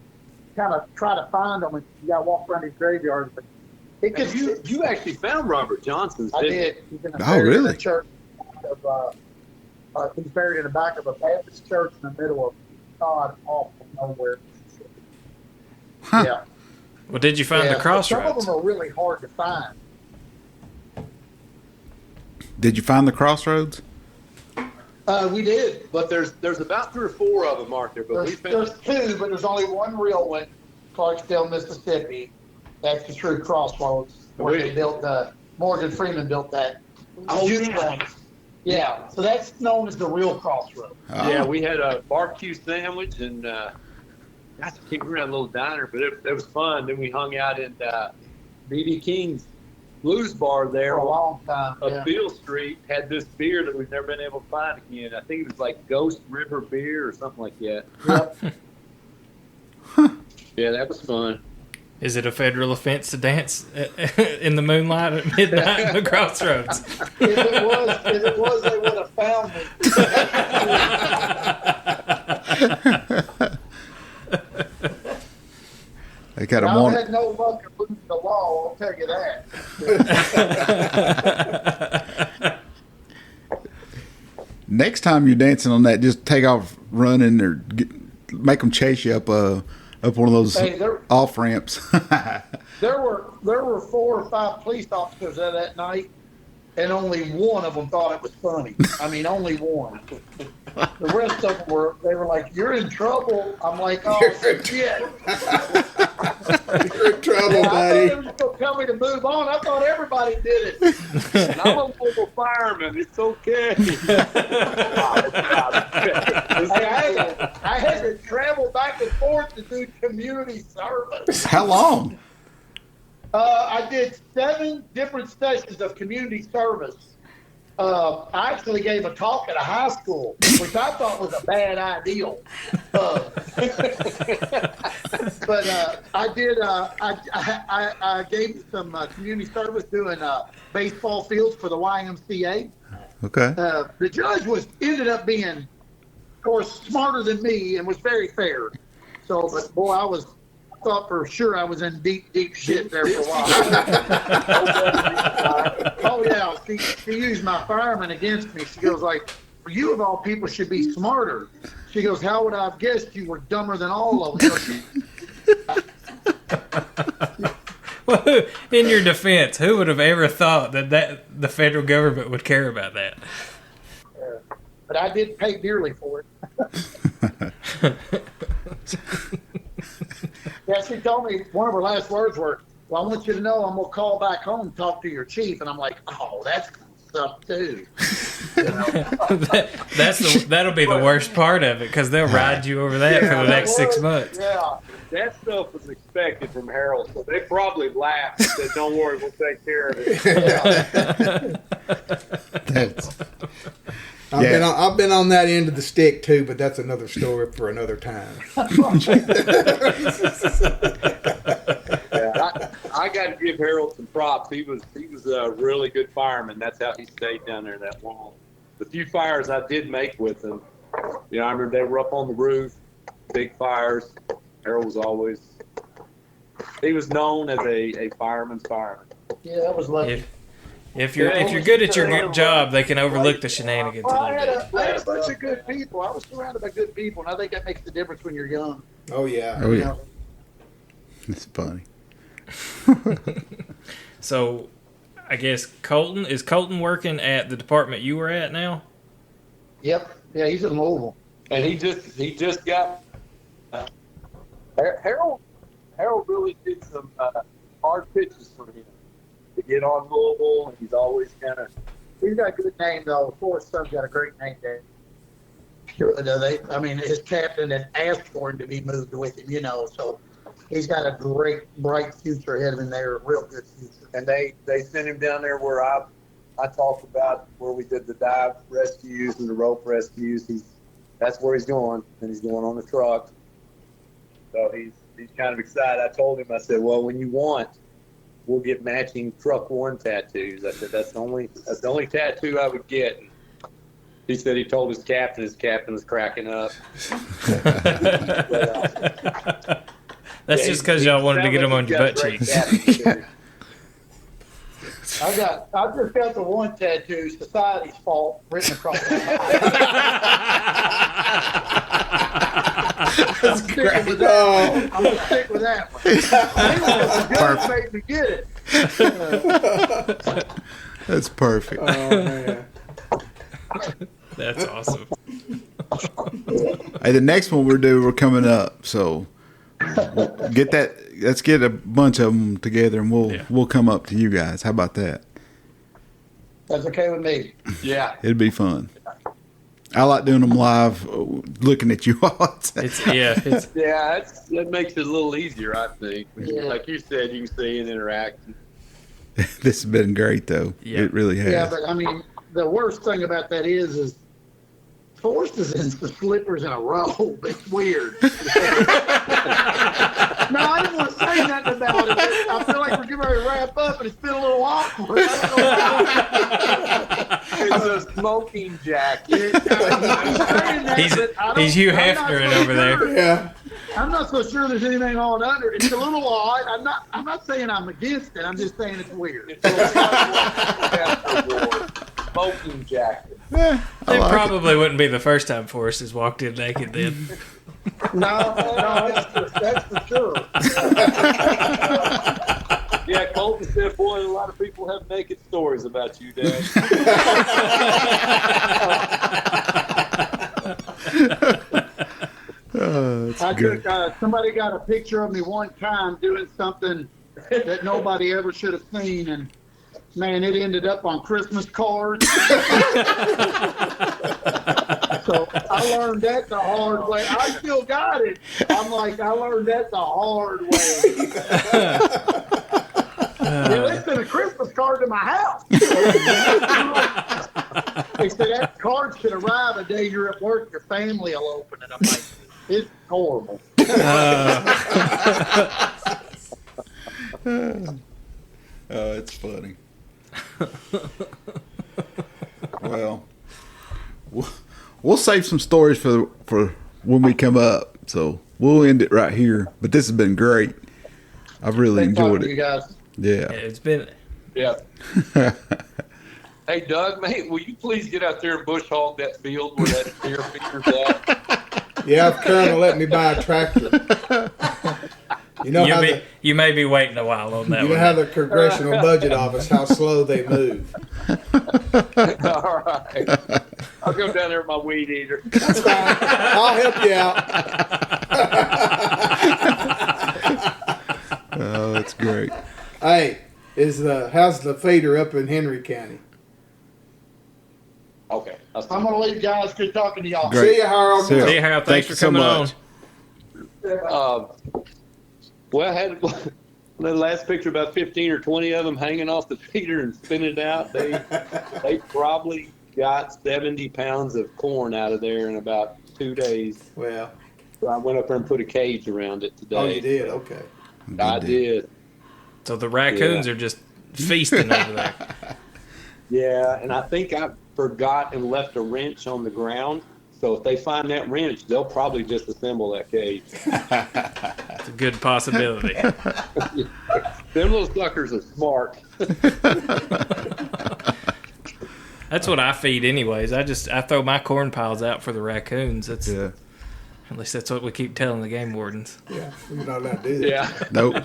kind of try to find them, and you got to walk around these graveyards. But because you actually found Robert Johnson's. I did. He's really? In the church he's buried in the back of a Baptist church in the middle of awful nowhere. Huh. Yeah. Well, did you find the crossroads? Some of them are really hard to find. Did you find the crossroads? We did. But there's about 3 or 4 of them, aren't there? But there's 2, but there's only one real one, Clarksdale, Mississippi. That's the true crossroads where they built Morgan Freeman built that. Oh, yeah. Yeah, so that's known as the real crossroads. Oh. Yeah, we had a barbecue sandwich and I can't remember that little diner, but it was fun. Then we hung out in B.B. King's Blues Bar there for a long time. Up Beale Street. Had this beer that we've never been able to find again. I think it was like Ghost River beer or something like that. Yep. Yeah, that was fun. Is it a federal offense to dance in the moonlight at midnight in the crossroads? If it was, they would have found me. They got a I had no luck in losing the law, I'll tell you that. Next time you're dancing on that, just take off running or make them chase you up one of those off ramps. There were 4 or 5 police officers there that night, and only one of them thought it was funny. I mean, only one. The rest of them were like, "You're in trouble." I'm like, "Oh shit!" You're in trouble, buddy. I thought they were just gonna tell me to move on. I thought everybody did it. And I'm a local fireman. It's okay. do community service. How long? I did 7 different sessions of community service. I actually gave a talk at a high school, which I thought was a bad idea. But I did. I gave some community service doing baseball fields for the YMCA. Okay. The judge ended up being, of course, smarter than me and was very fair. So, but boy, I thought for sure I was in deep shit there for a while. Oh yeah, she used my fireman against me. She goes like, "For you of all people should be smarter." She goes, "How would I have guessed you were dumber than all of them?" Well, in your defense, who would have ever thought that the federal government would care about that? But I did pay dearly for it. Yeah, she told me one of her last words were, "Well, I want you to know I'm gonna call back home and talk to your chief." And I'm like, "Oh, that's stuff too." You know? That'll be the worst part of it because they'll ride you over that for the next 6 months. Yeah. That stuff was expected from Harold, so they probably laughed and said, "Don't worry, we'll take care of it." I've been on that end of the stick too, but that's another story for another time. Yeah, I got to give Harold some props. He was a really good fireman. That's how he stayed down there that long. The few fires I did make with him, I remember they were up on the roof, big fires. Harold was he was known as a fireman's fireman. Yeah, that was lucky. If you're good at your job, they can overlook the shenanigans. Well, I had a bunch of good people. I was surrounded by good people, and I think that makes the difference when you're young. Oh yeah. Oh yeah. It's funny. So, I guess is Colton working at the department you were at now? Yep. Yeah, he's in Louisville. And he just got Harold really did some hard pitches for him to get on Louisville, and he's always he's got a good name though. Forrest's son's got a great name there. His captain had asked for him to be moved with him, so he's got a great, bright future ahead of him there, a real good future. And they sent him down there where I talked about where we did the dive rescues and the rope rescues. That's where he's going, and he's going on the truck. So he's kind of excited. I told him, I said, "Well, when you want, we'll get matching truck 1 tattoos." I said, that's the only tattoo I would get. And he said he told his captain was cracking up. That's just because y'all wanted to get them on your butt cheeks. I just got the one tattoo, "Society's Fault," written across the I'm sticking with that one. I'm going to stick with that one. It made me get it. That's perfect. Oh man. That's awesome. Hey, the next one we're coming up, so get that. Let's get a bunch of them together, and we'll come up to you guys. How about that? That's okay with me. Yeah, it'd be fun. I like doing them live, looking at you all. that makes it a little easier, I think. Yeah. Like you said, you can see and interact. This has been great, though. Yeah. It really has. Yeah, but the worst thing about that is Forrest is in some slippers and a robe. It's weird. No, I didn't want to say nothing about it. I feel like we're getting ready to wrap up, and it's been a little awkward. It's a smoking jacket. He's Hugh Hefner over there. Yeah. I'm not so sure there's anything on under. It's a little odd. I'm not saying I'm against it. I'm just saying it's weird. It's a smoking jacket. It probably wouldn't be the first time Forrest has walked in naked then. No, that's for sure. Yeah, Colton said, "Boy, a lot of people have naked stories about you, Dad." Somebody got a picture of me one time doing something that nobody ever should have seen, and man, it ended up on Christmas cards. So I learned that the hard way. I still got it. I'm like, I learned that the hard way. They sent a Christmas card to my house. They said that card should arrive a day you're at work. Your family will open it. I'm like, it's horrible. Oh, it's funny. Well, we'll save some stories for when we come up. So we'll end it right here. But this has been great. I've really enjoyed it. You guys. Yeah. It's been. Yeah. Hey, Doug, mate, will you please get out there and bush hog that field where that deer feeder's at? Yeah, Colonel, let me buy a tractor. You know you may be waiting a while on that. You know how the Congressional Budget Office, how slow they move. All right. I'll go down there with my weed eater. That's fine. I'll help you out. Oh, that's great. Hey, how's the feeder up in Henry County? Okay. I'm going to leave, guys. Good talking to y'all. Great. See you, Harold. See ya. See you, Harold. Thanks for coming on. Well, I had the last picture, about 15 or 20 of them hanging off the feeder and spinning it out. They probably got 70 pounds of corn out of there in about 2 days. Well, So I went up there and put a cage around it today. oh, you did? Okay. I did. So the raccoons are just feasting over there. Yeah, and I think I forgot and left a wrench on the ground. So if they find that wrench, they'll probably disassemble that cage. It's a good possibility. Them little suckers are smart. That's what I feed anyways. I throw my corn piles out for the raccoons. At least that's what we keep telling the game wardens. Yeah, you're not allowed to do that. Yeah. Nope.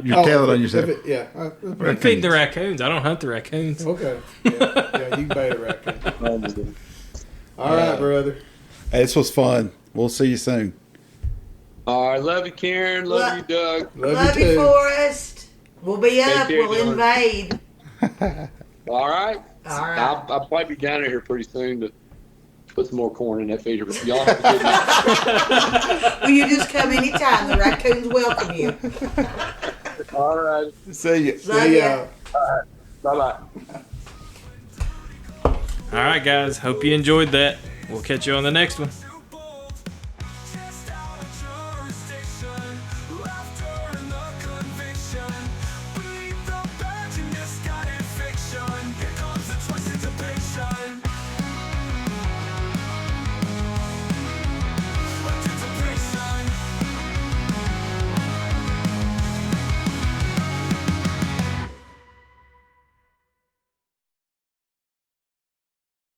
You're telling on yourself. I feed the raccoons. I don't hunt the raccoons. Okay. Yeah, you can bait a raccoon. All right, brother. Hey, this was fun. We'll see you soon. All right. Love you, Karen. Love you, Doug. Love you you, too. Forrest. We'll be up. care, We'll Dylan. invade. All right. All right. I'll probably be down here pretty soon to put some more corn in that feeder. But y'all have a good night. Well, you just come anytime. The raccoons welcome you. All right. See you. Love See ya. ya. Bye-bye. All right, guys. Hope you enjoyed that. We'll catch you on the next one.